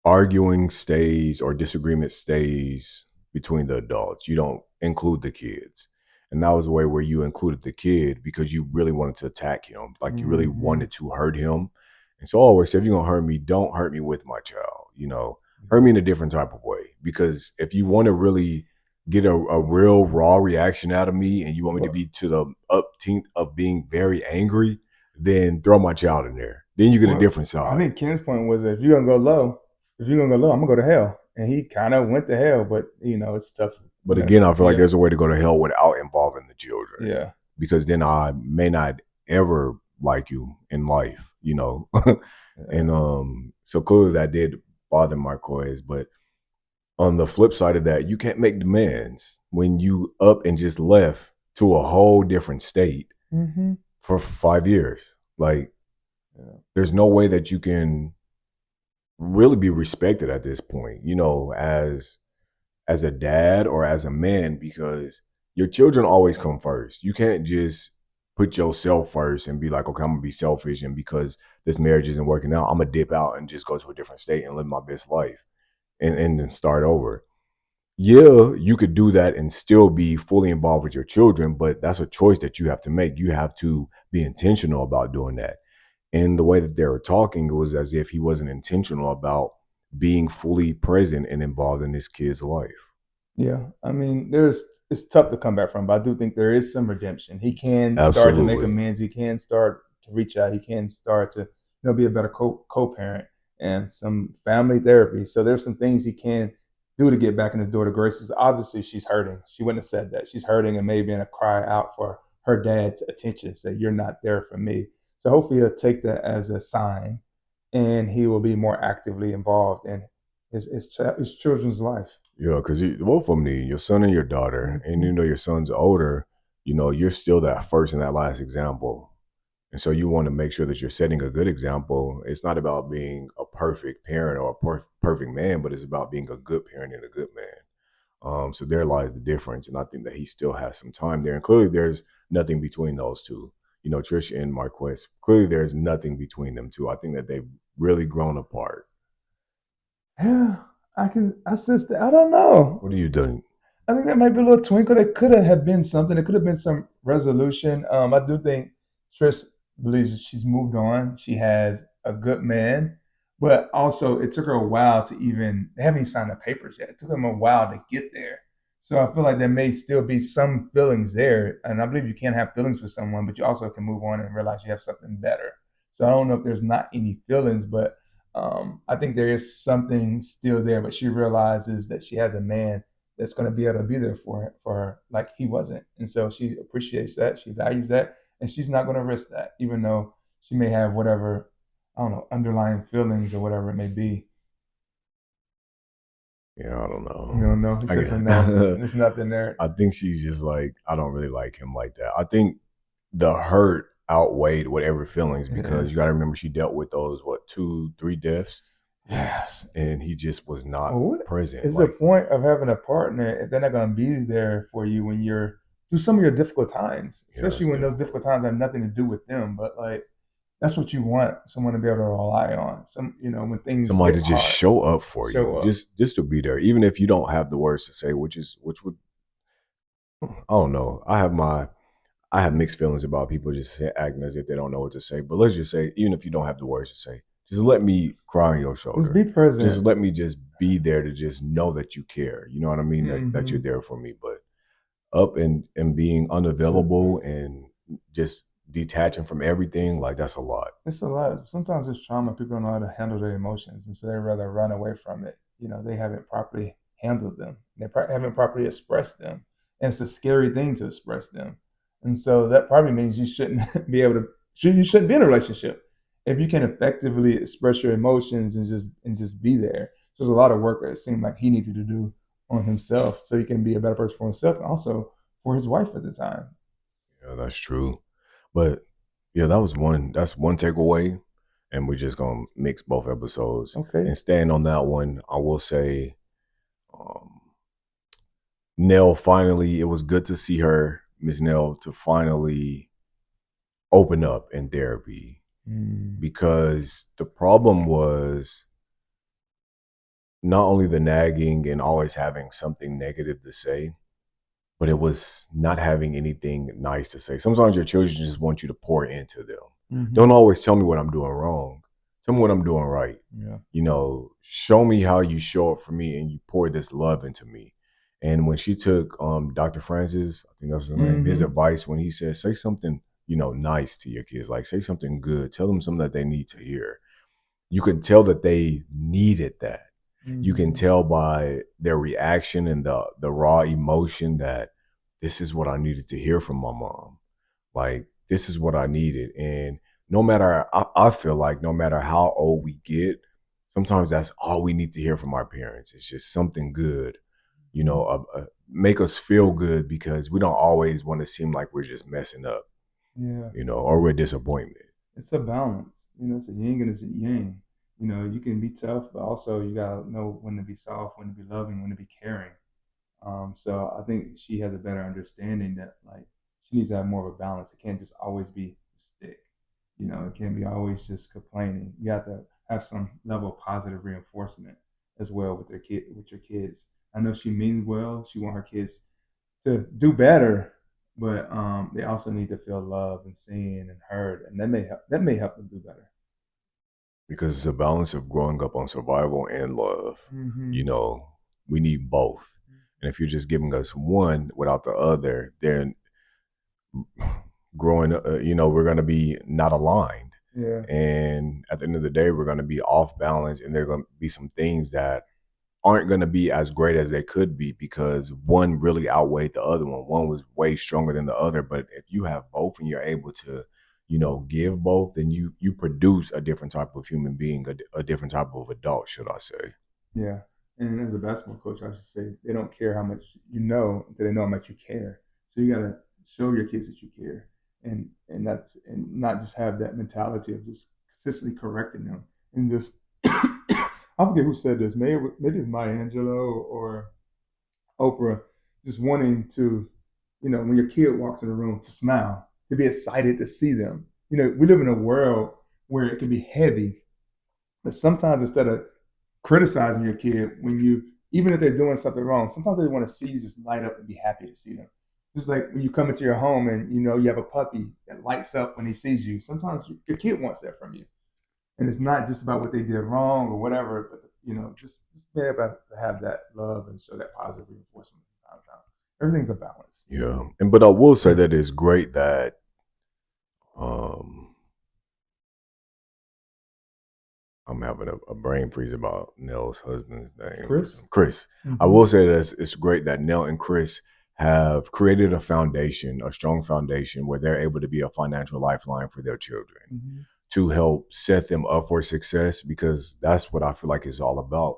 [SPEAKER 1] arguing stays or disagreement stays between the adults. You don't include the kids. And that was a way where you included the kid because you really wanted to attack him. Like you really
[SPEAKER 2] Mm-hmm.
[SPEAKER 1] wanted to hurt him. And so I always say, if you're gonna hurt me, don't hurt me with my child. Hurt me in a different type of way. Because if you want to really get a real raw reaction out of me and you want me to
[SPEAKER 2] Well,
[SPEAKER 1] be to the upteenth of being very angry, then throw my child in there. Then you get a
[SPEAKER 2] well,
[SPEAKER 1] different
[SPEAKER 2] I
[SPEAKER 1] side.
[SPEAKER 2] think Ken's point was that if you're gonna go low, I'm gonna go to hell. And he kind of went to hell, but it's tough.
[SPEAKER 1] But again, I feel like
[SPEAKER 2] Yeah,
[SPEAKER 1] there's a way to go to hell without involving the children,
[SPEAKER 2] yeah,
[SPEAKER 1] because then I may not ever like you in life.
[SPEAKER 2] yeah.
[SPEAKER 1] And so clearly that did bother Marquez. But on the flip side of that, you can't make demands when you up and just left to a whole different state
[SPEAKER 2] Mm-hmm.
[SPEAKER 1] for 5 years. Like,
[SPEAKER 2] Yeah.
[SPEAKER 1] there's no way that you can really be respected at this point, as a dad or as a man, because your children always come first. You can't just put yourself first and be like, okay, I'm gonna be selfish, and because this marriage isn't working out, I'm gonna dip out and just go to a different state and live my best life and then start over. Yeah, you could do that and still be fully involved with your children, but that's a choice that you have to make. You have to be intentional about doing that. And the way that they were talking, it was as if he wasn't intentional about being fully present and involved in his kid's life.
[SPEAKER 2] Yeah, I mean, it's tough to come back from, but I do think there is some redemption. He can start to make
[SPEAKER 1] Absolutely.
[SPEAKER 2] amends. He can start to reach out. He can start to be a better co-parent and some family therapy. So there's some things he can do to get back in his daughter graces. Obviously, she's hurting. She wouldn't have said that. She's hurting and maybe in a cry out for her dad's attention. Say you're not there for me. So hopefully he'll take that as a sign, and he will be more actively involved in his children's life.
[SPEAKER 1] Yeah, because both of them need your son and your daughter, and
[SPEAKER 2] Mhm.
[SPEAKER 1] your son's older. You're still that first and that last example, and so you want to make sure that you're setting a good example. It's not about being a perfect parent or a perfect man, but it's about being a good parent and a good man. So there lies the difference, and I think that he still has some time there. And clearly, there's nothing between those two. You know, Trish and Marquez. Clearly, there's nothing between them two. I think that they've really grown apart.
[SPEAKER 2] Yeah, I sense that. I don't know.
[SPEAKER 1] What do you think?
[SPEAKER 2] I think that might be a little twinkle. There could have been something. There could have been some resolution. I do think Trish believes that she's moved on. She has a good man, but also it took her a while to even. They haven't even signed the papers yet. It took them a while to get there. So I feel like there may still be some feelings there, and I believe you can have feelings for someone, but you also can move on and realize you have something better. So I don't know if there's not any feelings, but I think there is something still there. But she realizes that she has a man that's going to be able to be there for her like he wasn't, and so she appreciates that, she values that, and she's not going to risk that, even though she may have whatever, I don't know, underlying feelings or whatever it may be.
[SPEAKER 1] Yeah, I don't
[SPEAKER 2] You
[SPEAKER 1] know.
[SPEAKER 2] don't know. He
[SPEAKER 1] I
[SPEAKER 2] says
[SPEAKER 1] get.
[SPEAKER 2] no. There's nothing there.
[SPEAKER 1] I think she's just like I don't really like him like that. I think the hurt outweighed whatever feelings
[SPEAKER 2] Yeah.
[SPEAKER 1] because you got to remember she dealt with those what 2, 3 deaths,
[SPEAKER 2] Yes.
[SPEAKER 1] and he just was not
[SPEAKER 2] Well, what
[SPEAKER 1] present.
[SPEAKER 2] is the
[SPEAKER 1] Like
[SPEAKER 2] point of having a partner if they're not going to be there for you when you're through some of your difficult times,
[SPEAKER 1] yeah,
[SPEAKER 2] especially
[SPEAKER 1] it's
[SPEAKER 2] when those
[SPEAKER 1] difficult.
[SPEAKER 2] difficult times have nothing to do with them, but like that's what you want someone to be able to rely on. Some, when things
[SPEAKER 1] Somebody
[SPEAKER 2] get
[SPEAKER 1] to just
[SPEAKER 2] hard,
[SPEAKER 1] show up for
[SPEAKER 2] show
[SPEAKER 1] you,
[SPEAKER 2] up.
[SPEAKER 1] just to be there, even if you don't have the words to say, which would I don't know. I have mixed feelings about people just acting as if they don't know what to say. But let's just say, even if you don't have the words to say, just let me cry on your
[SPEAKER 2] Just
[SPEAKER 1] shoulder.
[SPEAKER 2] be present.
[SPEAKER 1] Just let me just be there to just know that you care. You know what I mean? That you're
[SPEAKER 2] Hmm.
[SPEAKER 1] there for me. But up and being
[SPEAKER 2] So
[SPEAKER 1] unavailable and just detaching from everything, like that's a lot.
[SPEAKER 2] it's a lot. Sometimes it's trauma. People don't know how to handle their emotions, and so they rather run away from it. They haven't properly handled them. They haven't properly expressed them, and it's a scary thing to express them. And so that probably means you shouldn't be able to. You shouldn't be in a relationship if you can effectively express your emotions and just be there. So there's a lot of work that it seemed like he needed to do on himself, so he can be a better person for himself and also for his wife at the time.
[SPEAKER 1] Yeah, that's true. But yeah, that's one takeaway. And we're just gonna mix both episodes.
[SPEAKER 2] Okay.
[SPEAKER 1] And staying on that one, I will say um Nell finally, it was good to see her, Miss Nell, to finally open up in therapy
[SPEAKER 2] Mm,
[SPEAKER 1] because the problem was not only the nagging and always having something negative to say, but it was not having anything nice to say. Sometimes your children just want you to pour into them.
[SPEAKER 2] hmm.
[SPEAKER 1] Don't always tell me what I'm doing wrong. Tell me what I'm doing right.
[SPEAKER 2] Yeah.
[SPEAKER 1] You know, show me how you show up for me and you pour this love into me. And when she took Dr. Francis, I think that's his name, his
[SPEAKER 2] Hmm.
[SPEAKER 1] advice when he said, say something, nice to your kids, like say something good, tell them something that they need to hear. You can tell that they needed that. You can
[SPEAKER 2] Hmm.
[SPEAKER 1] tell by their reaction and the raw emotion that this is what I needed to hear from my mom. Like this is what I needed. And no matter I feel like no matter how old we get, sometimes that's all we need to hear from our parents. It's just something good, make us feel good because we don't always want to seem like we're just messing up,
[SPEAKER 2] Yeah.
[SPEAKER 1] or we're disappointment.
[SPEAKER 2] It's a balance. It's a yin and it's a yang. You can be tough, but also you gotta know when to be soft, when to be loving, when to be caring. So I think she has a better understanding that like she needs to have more of a balance. It can't just always be a stick. It can't be always just complaining. You have to have some level of positive reinforcement as well with your kids. I know she means well. She want her kids to do better, but they also need to feel loved and seen and heard, and that may help them do better.
[SPEAKER 1] Because it's a balance of growing up on survival and love. You
[SPEAKER 2] Hmm.
[SPEAKER 1] know, we need both. And if you're just giving us one without the other, then growing up, we're going to be not aligned.
[SPEAKER 2] Yeah,
[SPEAKER 1] And at the end of the day, we're going to be off balance, and there are going to be some things that aren't going to be as great as they could be because one really outweighed the other one. One was way stronger than the other. But if you have both and you're able to, give both, then you produce a different type of human being, a different type of adult, should I say?
[SPEAKER 2] yeah. And as a basketball coach, I should say they don't care how much you know until they know how much you care. So you gotta show your kids that you care, and not just have that mentality of just consistently correcting them and just I forget who said this. Maybe it's Maya Angelou or Oprah just wanting to, when your kid walks in the room, to smile, to be excited to see them. We live in a world where it can be heavy, but sometimes instead of criticizing your kid when you, even if they're doing something wrong, sometimes they want to see you just light up and be happy to see them. Just like when you come into your home and you have a puppy that lights up when he sees you. Sometimes your kid wants that from you, and it's not just about what they did wrong or whatever, but just be able to have that love and show that positive reinforcement from time to time. Everything's a balance.
[SPEAKER 1] Yeah. And but I will say that it's great that um I'm having a brain freeze about Nell's husband's name.
[SPEAKER 2] Chris.
[SPEAKER 1] Chris. I
[SPEAKER 2] Mm-hmm.
[SPEAKER 1] will say that it's great that Nell and Chris have created a foundation, a strong foundation where they're able to be a financial lifeline for their children
[SPEAKER 2] Mm-hmm.
[SPEAKER 1] to help set them up for success, because that's what I feel like it's all about.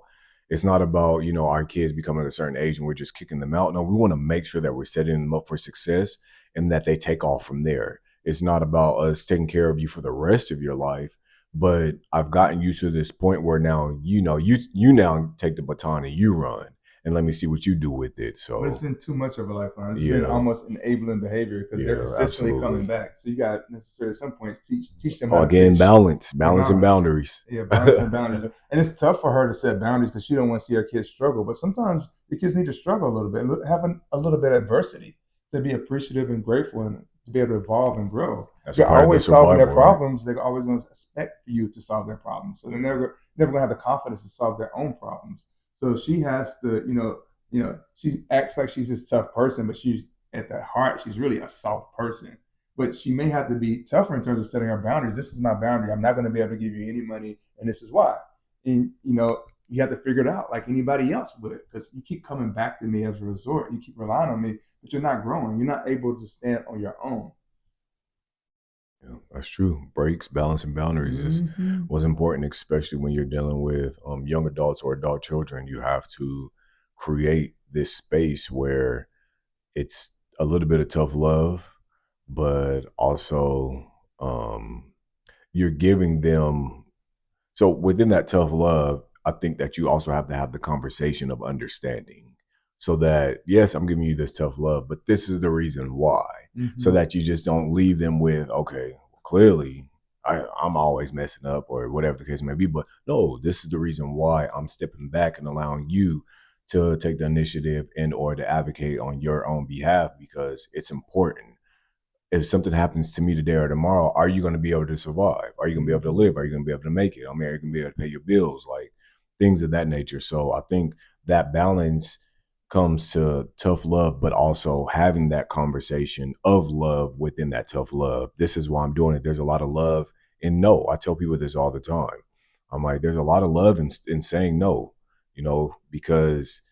[SPEAKER 1] It's not about, our kids becoming a certain age and we're just kicking them out. No, we want to make sure that we're setting them up for success and that they take off from there. It's not about us taking care of you for the rest of your life, but I've gotten you to this point where now, you now take the baton and you run and let me see what you do with it.
[SPEAKER 2] But it's
[SPEAKER 1] So
[SPEAKER 2] been too much of a lifeline. It's been
[SPEAKER 1] yeah,
[SPEAKER 2] almost enabling behavior because they're
[SPEAKER 1] yeah,
[SPEAKER 2] consistently coming
[SPEAKER 1] absolutely.
[SPEAKER 2] back. So you got necessarily at some points teach them how to
[SPEAKER 1] Again,
[SPEAKER 2] fish. Yeah,
[SPEAKER 1] balance and
[SPEAKER 2] balance.
[SPEAKER 1] boundaries.
[SPEAKER 2] Yeah, balance and boundaries. And it's tough for her to set boundaries because she don't want to see her kids struggle. But sometimes the kids need to struggle a little bit, have a little bit of adversity to be appreciative and grateful and to be able to evolve and grow.
[SPEAKER 1] That's
[SPEAKER 2] If
[SPEAKER 1] a
[SPEAKER 2] you're
[SPEAKER 1] part of the
[SPEAKER 2] always solving their
[SPEAKER 1] survival, right?
[SPEAKER 2] problems, they're always going to expect for you to solve their problems. So they're never going to have the confidence to solve their own problems. So she has to, she acts like she's this tough person, but she's at the heart, she's really a soft person. But she may have to be tougher in terms of setting her boundaries. This is my boundary. I'm not going to be able to give you any money, and this is why. And you have to figure it out like anybody else would, because you keep coming back to me as a resort. You keep relying on me, but you're not growing. You're not able to stand on your own.
[SPEAKER 1] Yeah, that's true. Breaks, balance, and boundaries is
[SPEAKER 2] Mm-hmm.
[SPEAKER 1] was important, especially when you're dealing with young adults or adult children. You have to create this space where it's a little bit of tough love, but also um, you're giving them. So within that tough love, I think that you also have to have the conversation of understanding. So that, yes, I'm giving you this tough love, but this is the reason why. So
[SPEAKER 2] Mm-hmm.
[SPEAKER 1] that you just don't leave them with, okay, clearly I'm always messing up or whatever the case may be. But no, this is the reason why I'm stepping back and allowing you to take the initiative and or to advocate on your own behalf, because it's important. If something happens to me today or tomorrow, are you going to be able to survive? Are you going to be able to
[SPEAKER 2] Mm-hmm.
[SPEAKER 1] live? Are you going to be able to make it? I mean, are you going to be able to pay your bills? Like things of that nature. So I think that balance comes to tough love, but also having that conversation of love within that tough love. This is why I'm doing it. There's a lot of love in no. I tell people this all the time. I'm like, there's a lot of love in saying no, because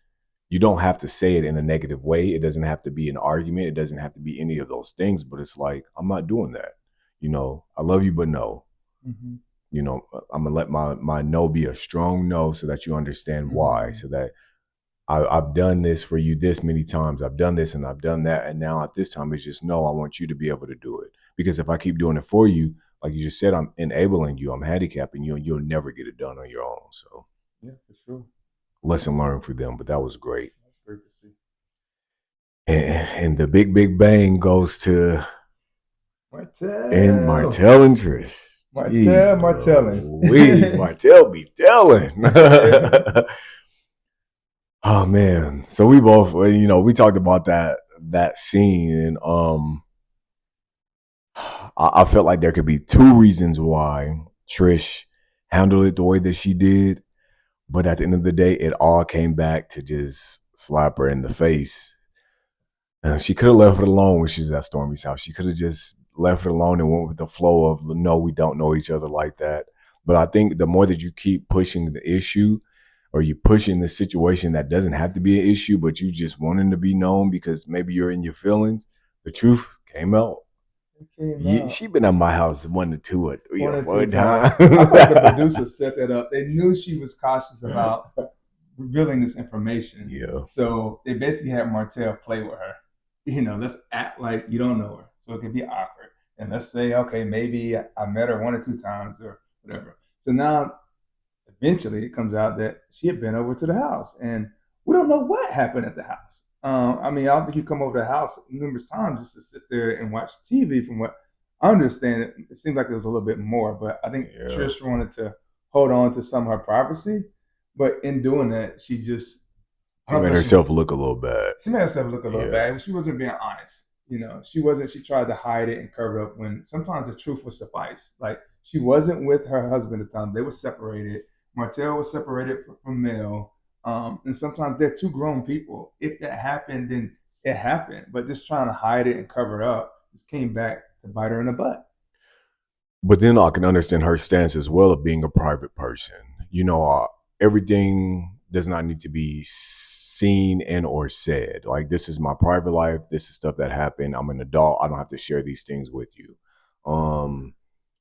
[SPEAKER 1] you don't have to say it in a negative way. It doesn't have to be an argument. It doesn't have to be any of those things. But it's like, I'm not doing that. I love you, but no.
[SPEAKER 2] Mm-hmm.
[SPEAKER 1] I'm gonna let my no be a strong no, so that you understand why.
[SPEAKER 2] Mm-hmm.
[SPEAKER 1] So that I've done this for you this many times. I've done this and I've done that, and now at this time it's just no. I want you to be able to do it, because if I keep doing it for you, like you just said, I'm enabling you. I'm handicapping you, and you'll never get it done on your own. So
[SPEAKER 2] Yeah, for sure.
[SPEAKER 1] lesson learned for them. But that was great.
[SPEAKER 2] That's great to see.
[SPEAKER 1] And the big bang goes to and
[SPEAKER 2] Martell.
[SPEAKER 1] Martell and Trish.
[SPEAKER 2] Martell,
[SPEAKER 1] Jeez
[SPEAKER 2] Martellin.
[SPEAKER 1] Louise, Martell be telling. Oh man. So we both, we talked about that scene, and I felt like there could be two reasons why Trish handled it the way that she did, but at the end of the day, it all came back to just slap her in the face. She could have left it alone when she was at Stormy's house. She could have just left it alone and went with the flow of, no, we don't know each other like that. But I think the more that you keep pushing the issue, or you pushing the situation that doesn't have to be an issue, but you just wanting to be known because maybe you're in your feelings, the truth came out.
[SPEAKER 2] It came
[SPEAKER 1] Yeah,
[SPEAKER 2] out
[SPEAKER 1] she been at my house one or two or three
[SPEAKER 2] one
[SPEAKER 1] or
[SPEAKER 2] or two
[SPEAKER 1] four
[SPEAKER 2] times.
[SPEAKER 1] times.
[SPEAKER 2] I feel like the producers set that up. They knew she was cautious about revealing this information.
[SPEAKER 1] Yeah.
[SPEAKER 2] So they basically had Martell play with her. Let's act like you don't know her. So it can be awkward. And let's say, okay, maybe I met her one or two times or whatever. So now eventually it comes out that she had been over to the house. And We don't know what happened at the house. I mean, I don't think you come over to the house numerous times just to sit there and watch TV. From what I understand, it seems like there was a little bit more, but I think
[SPEAKER 1] Yeah.
[SPEAKER 2] Trish wanted to hold on to some of her privacy. But in doing that, she just, I
[SPEAKER 1] She
[SPEAKER 2] don't
[SPEAKER 1] made
[SPEAKER 2] feel
[SPEAKER 1] herself look a little bad.
[SPEAKER 2] she made herself look a little
[SPEAKER 1] Yeah.
[SPEAKER 2] bad. She wasn't being honest. She wasn't. She tried to hide it and cover it up when sometimes the truth would suffice. Like she wasn't with her husband at the time; they were separated. Martell was separated from Mel, and sometimes they're two grown people. If that happened, then it happened. But just trying to hide it and cover it up just came back to bite her in the butt.
[SPEAKER 1] But then I can understand her stance as well of being a private person. You know, everything does not need to be seen and or said. Like this is my private life. This is stuff that happened. I'm an adult. I don't have to share these things with you. Um,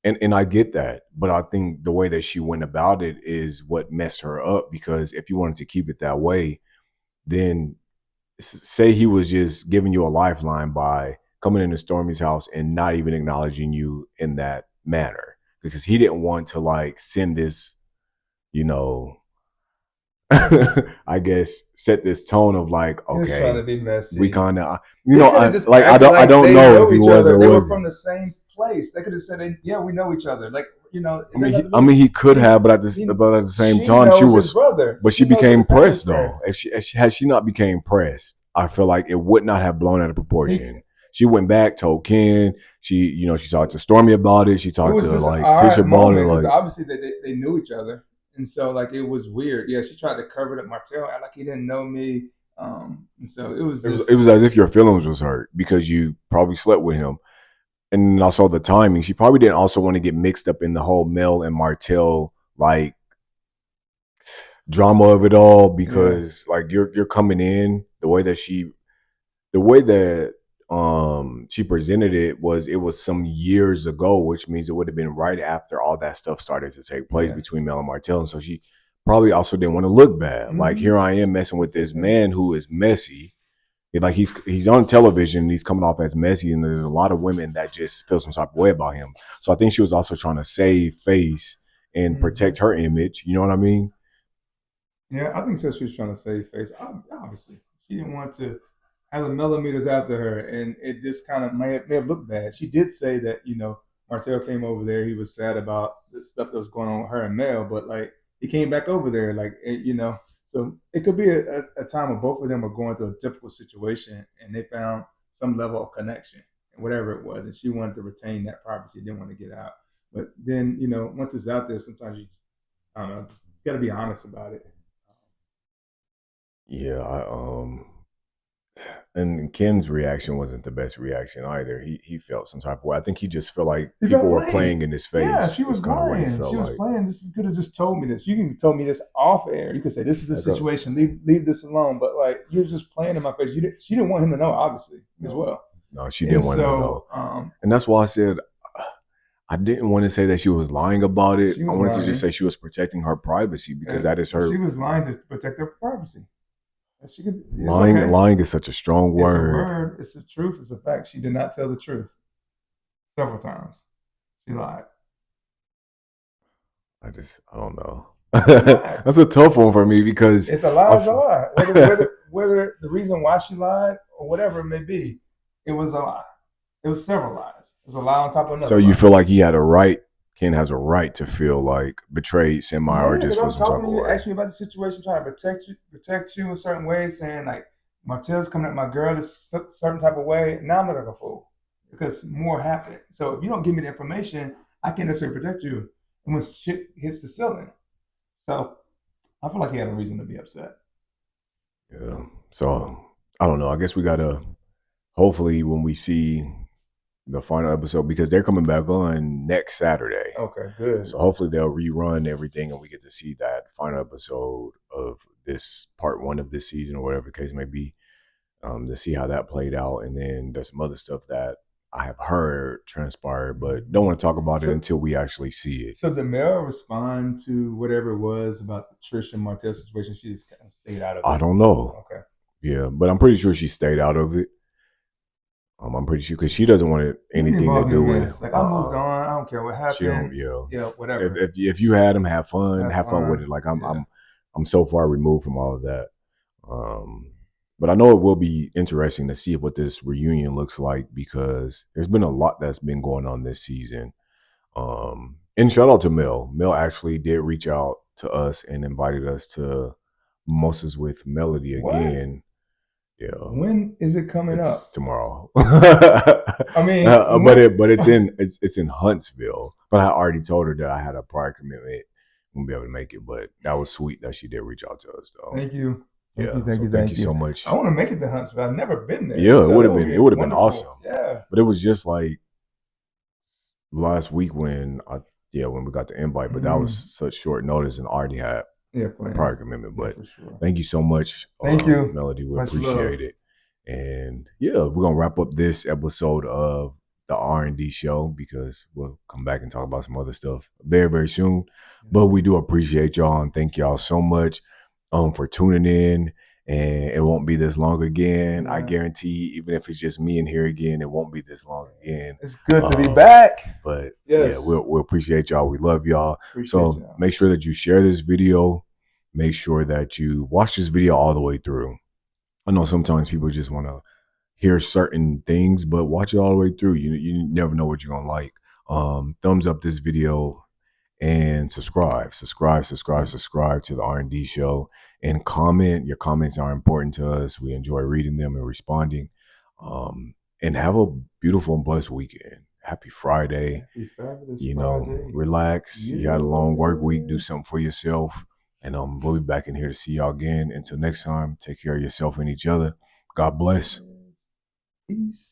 [SPEAKER 1] and I get that, but I think the way that she went about it is what messed her up. Because if you wanted to keep it that way, then say he was just giving you a lifeline by coming into Stormy's house and not even acknowledging you in that manner because he didn't want to like send this, you know, I guess set this tone of like,
[SPEAKER 2] He was trying to
[SPEAKER 1] okay,
[SPEAKER 2] be
[SPEAKER 1] we
[SPEAKER 2] messy.
[SPEAKER 1] kind of,
[SPEAKER 2] They could have just acted
[SPEAKER 1] I
[SPEAKER 2] like
[SPEAKER 1] don't
[SPEAKER 2] they
[SPEAKER 1] know if
[SPEAKER 2] know
[SPEAKER 1] he
[SPEAKER 2] each
[SPEAKER 1] was
[SPEAKER 2] other.
[SPEAKER 1] or
[SPEAKER 2] They were from
[SPEAKER 1] wasn't.
[SPEAKER 2] the same place. They could have said, "Yeah, we know each other." Like it
[SPEAKER 1] I
[SPEAKER 2] doesn't
[SPEAKER 1] mean,
[SPEAKER 2] have to
[SPEAKER 1] I
[SPEAKER 2] be.
[SPEAKER 1] mean, he could
[SPEAKER 2] He,
[SPEAKER 1] have,
[SPEAKER 2] he,
[SPEAKER 1] but at the same
[SPEAKER 2] she
[SPEAKER 1] time, she
[SPEAKER 2] knows his
[SPEAKER 1] was,
[SPEAKER 2] brother.
[SPEAKER 1] but she
[SPEAKER 2] She knows what
[SPEAKER 1] became
[SPEAKER 2] the family's
[SPEAKER 1] pressed
[SPEAKER 2] friend.
[SPEAKER 1] though. If had she not became pressed, I feel like it would not have blown out of
[SPEAKER 2] He,
[SPEAKER 1] proportion. She went back, told Ken. She talked to Stormy about it. She
[SPEAKER 2] it
[SPEAKER 1] talked
[SPEAKER 2] was
[SPEAKER 1] to
[SPEAKER 2] just an
[SPEAKER 1] like Tisha
[SPEAKER 2] odd
[SPEAKER 1] about it.
[SPEAKER 2] moment because
[SPEAKER 1] Like
[SPEAKER 2] obviously they knew each other, and so like it was weird. Yeah, she tried to cover it up. Martell act like he didn't know me, and so it was
[SPEAKER 1] it
[SPEAKER 2] just
[SPEAKER 1] was as if your feelings was hurt because you probably slept with him. And also the timing. She probably didn't also want to get mixed up in the whole Mel and Martell like drama of it all
[SPEAKER 2] yeah,
[SPEAKER 1] because like you're coming in the way that she presented it was some years ago, which means it would have been right after all that stuff started to take place
[SPEAKER 2] yeah.
[SPEAKER 1] between Mel and Martell. And so she probably also didn't want to look bad. Like
[SPEAKER 2] Mm-hmm.
[SPEAKER 1] here I am messing with
[SPEAKER 2] That's it,
[SPEAKER 1] this
[SPEAKER 2] man.
[SPEAKER 1] man who is messy. Like he's on television, he's coming off as messy, and there's a lot of women that just feel some type of way about him. So I think she was also trying to save face and
[SPEAKER 2] Mm-hmm.
[SPEAKER 1] protect her image. You know what I mean?
[SPEAKER 2] Yeah, I think so. She was trying to save face. Obviously, she didn't want to have the millimeters after her, and it just kind of may have looked bad. She did say that Martell came over there. He was sad about the stuff that was going on with her and Mel, but like he came back over there, like So it could be a time where both of them are going through a difficult situation, and they found some level of connection, whatever it was, and she wanted to retain that privacy, didn't want to get out. But then once it's out there, sometimes I don't know, you got to be honest about it.
[SPEAKER 1] Yeah, and Ken's reaction wasn't the best reaction either. He felt some type of way. I think he just felt like
[SPEAKER 2] He
[SPEAKER 1] people
[SPEAKER 2] felt
[SPEAKER 1] were
[SPEAKER 2] played.
[SPEAKER 1] playing in his
[SPEAKER 2] Yeah,
[SPEAKER 1] face.
[SPEAKER 2] she
[SPEAKER 1] Is
[SPEAKER 2] was
[SPEAKER 1] kind of what he
[SPEAKER 2] lying.
[SPEAKER 1] felt
[SPEAKER 2] She was
[SPEAKER 1] like.
[SPEAKER 2] playing. You could have just told me this. You can have told me this off air. You could say this is the
[SPEAKER 1] Like a,
[SPEAKER 2] situation. Leave this alone. But like you're just playing in my face. She didn't want him to know, obviously, as
[SPEAKER 1] no,
[SPEAKER 2] well.
[SPEAKER 1] no, she
[SPEAKER 2] And
[SPEAKER 1] didn't want him to know,
[SPEAKER 2] so
[SPEAKER 1] and that's why I said I didn't want to say that she was lying about it.
[SPEAKER 2] she
[SPEAKER 1] I
[SPEAKER 2] was
[SPEAKER 1] wanted to just
[SPEAKER 2] lying.
[SPEAKER 1] say she was protecting her privacy because that is
[SPEAKER 2] She
[SPEAKER 1] her
[SPEAKER 2] was lying to protect her privacy. She could. It's
[SPEAKER 1] lying.
[SPEAKER 2] okay.
[SPEAKER 1] Lying is such a strong
[SPEAKER 2] It's a
[SPEAKER 1] word.
[SPEAKER 2] word. It's the truth. It's a fact. She did not tell the truth several times. She lied.
[SPEAKER 1] I don't know.
[SPEAKER 2] She lied.
[SPEAKER 1] That's a tough one for me because
[SPEAKER 2] It's a lie.
[SPEAKER 1] I.
[SPEAKER 2] Is a lie. Whether the reason why she lied or whatever it may be, it was a lie. It was several lies. It was a lie on top of
[SPEAKER 1] So
[SPEAKER 2] another
[SPEAKER 1] you
[SPEAKER 2] lie.
[SPEAKER 1] feel like he had a right, Ken has a right to feel like betrayed, semi, or
[SPEAKER 2] Yeah, because
[SPEAKER 1] just
[SPEAKER 2] I
[SPEAKER 1] feel
[SPEAKER 2] was
[SPEAKER 1] some type
[SPEAKER 2] talking
[SPEAKER 1] of
[SPEAKER 2] to you,
[SPEAKER 1] way.
[SPEAKER 2] asking you about the situation, trying to protect you in certain ways, saying like Martell's coming at my girl this certain type of way. Now I'm looking like a fool because more happened. So if you don't give me the information, I can't necessarily protect you. And when shit hits the ceiling, so I feel like he had a reason to be upset.
[SPEAKER 1] Yeah. So I don't know. I guess we gotta hopefully when we see the final episode because they're coming back on next Saturday.
[SPEAKER 2] Okay, good.
[SPEAKER 1] So hopefully they'll rerun everything and we get to see that final episode of this part one of this season or whatever the case may be, to see how that played out. And then there's some other stuff that I have heard transpired, but don't want to talk about it
[SPEAKER 2] So
[SPEAKER 1] until we actually see it.
[SPEAKER 2] So did Mel respond to whatever it was about the Trish and Martell situation? She just kind of stayed out of
[SPEAKER 1] I
[SPEAKER 2] it.
[SPEAKER 1] don't know.
[SPEAKER 2] Okay.
[SPEAKER 1] Yeah, but I'm pretty sure she stayed out of it. I'm pretty sure because she doesn't want
[SPEAKER 2] Don't get
[SPEAKER 1] anything to
[SPEAKER 2] involved in
[SPEAKER 1] do with.
[SPEAKER 2] mess. Like I moved on. I don't care what
[SPEAKER 1] She don't.
[SPEAKER 2] happened.
[SPEAKER 1] Yeah.
[SPEAKER 2] Yeah, whatever.
[SPEAKER 1] If you had them,
[SPEAKER 2] Have
[SPEAKER 1] have fun with
[SPEAKER 2] fun.
[SPEAKER 1] it. Like
[SPEAKER 2] Yeah.
[SPEAKER 1] I'm so far removed from all of that. Um, but I know it will be interesting to see what this reunion looks like because there's been a lot that's been going on this season. And shout out to Mel. Mel actually did reach out to us and invited us to Mimosas with Melody
[SPEAKER 2] What?
[SPEAKER 1] again. Yeah,
[SPEAKER 2] When is it coming
[SPEAKER 1] it's
[SPEAKER 2] up?
[SPEAKER 1] tomorrow.
[SPEAKER 2] I mean,
[SPEAKER 1] But it's in Huntsville. But I already told her that I had a prior commitment. Won't be able to make it, but that was sweet that she did reach out to us though.
[SPEAKER 2] thank you. Thank you.
[SPEAKER 1] Yeah,
[SPEAKER 2] Thank
[SPEAKER 1] so
[SPEAKER 2] you.
[SPEAKER 1] thank you
[SPEAKER 2] Thank
[SPEAKER 1] so
[SPEAKER 2] you. I
[SPEAKER 1] much.
[SPEAKER 2] want to make it to Huntsville. I've never been there. You
[SPEAKER 1] Yeah,
[SPEAKER 2] said it'll
[SPEAKER 1] it
[SPEAKER 2] be
[SPEAKER 1] would have been
[SPEAKER 2] wonderful.
[SPEAKER 1] awesome.
[SPEAKER 2] Yeah.
[SPEAKER 1] But it was just like last week when we got the invite, but that was
[SPEAKER 2] Hmm.
[SPEAKER 1] such short notice and I already had
[SPEAKER 2] Yeah,
[SPEAKER 1] a
[SPEAKER 2] plans.
[SPEAKER 1] prior commitment.
[SPEAKER 2] Yeah,
[SPEAKER 1] But
[SPEAKER 2] for sure.
[SPEAKER 1] thank you so much,
[SPEAKER 2] Thank you.
[SPEAKER 1] Melody. We
[SPEAKER 2] Much love.
[SPEAKER 1] appreciate it. And yeah, we're gonna wrap up this episode of the R&D show because we'll come back and talk about some other stuff very, very soon. But
[SPEAKER 2] Yes.
[SPEAKER 1] we do appreciate y'all and thank y'all so much for tuning in. And it won't be this long again. I
[SPEAKER 2] Yeah.
[SPEAKER 1] guarantee, even if it's just me in here again, it won't be this long again.
[SPEAKER 2] It's good to be
[SPEAKER 1] Um,
[SPEAKER 2] back.
[SPEAKER 1] but yeah,
[SPEAKER 2] Yes.
[SPEAKER 1] we'll appreciate y'all. We love y'all.
[SPEAKER 2] Appreciate
[SPEAKER 1] So
[SPEAKER 2] y'all.
[SPEAKER 1] make sure that you share this video. Make sure that you watch this video all the way through. I know sometimes people just want to hear certain things, but watch it all the way through. You never know what you're gonna like. Thumbs up this video and subscribe to the R&D show and comment. Your comments are important to us. We enjoy reading them and responding. And have a beautiful and blessed weekend. Happy Friday.
[SPEAKER 2] Happy fabulous Friday.
[SPEAKER 1] Relax. You had a long work week. Do
[SPEAKER 2] Yeah.
[SPEAKER 1] something for yourself. And we'll be back in here to see y'all again. Until next time, take care of yourself and each other. God bless.
[SPEAKER 2] Peace.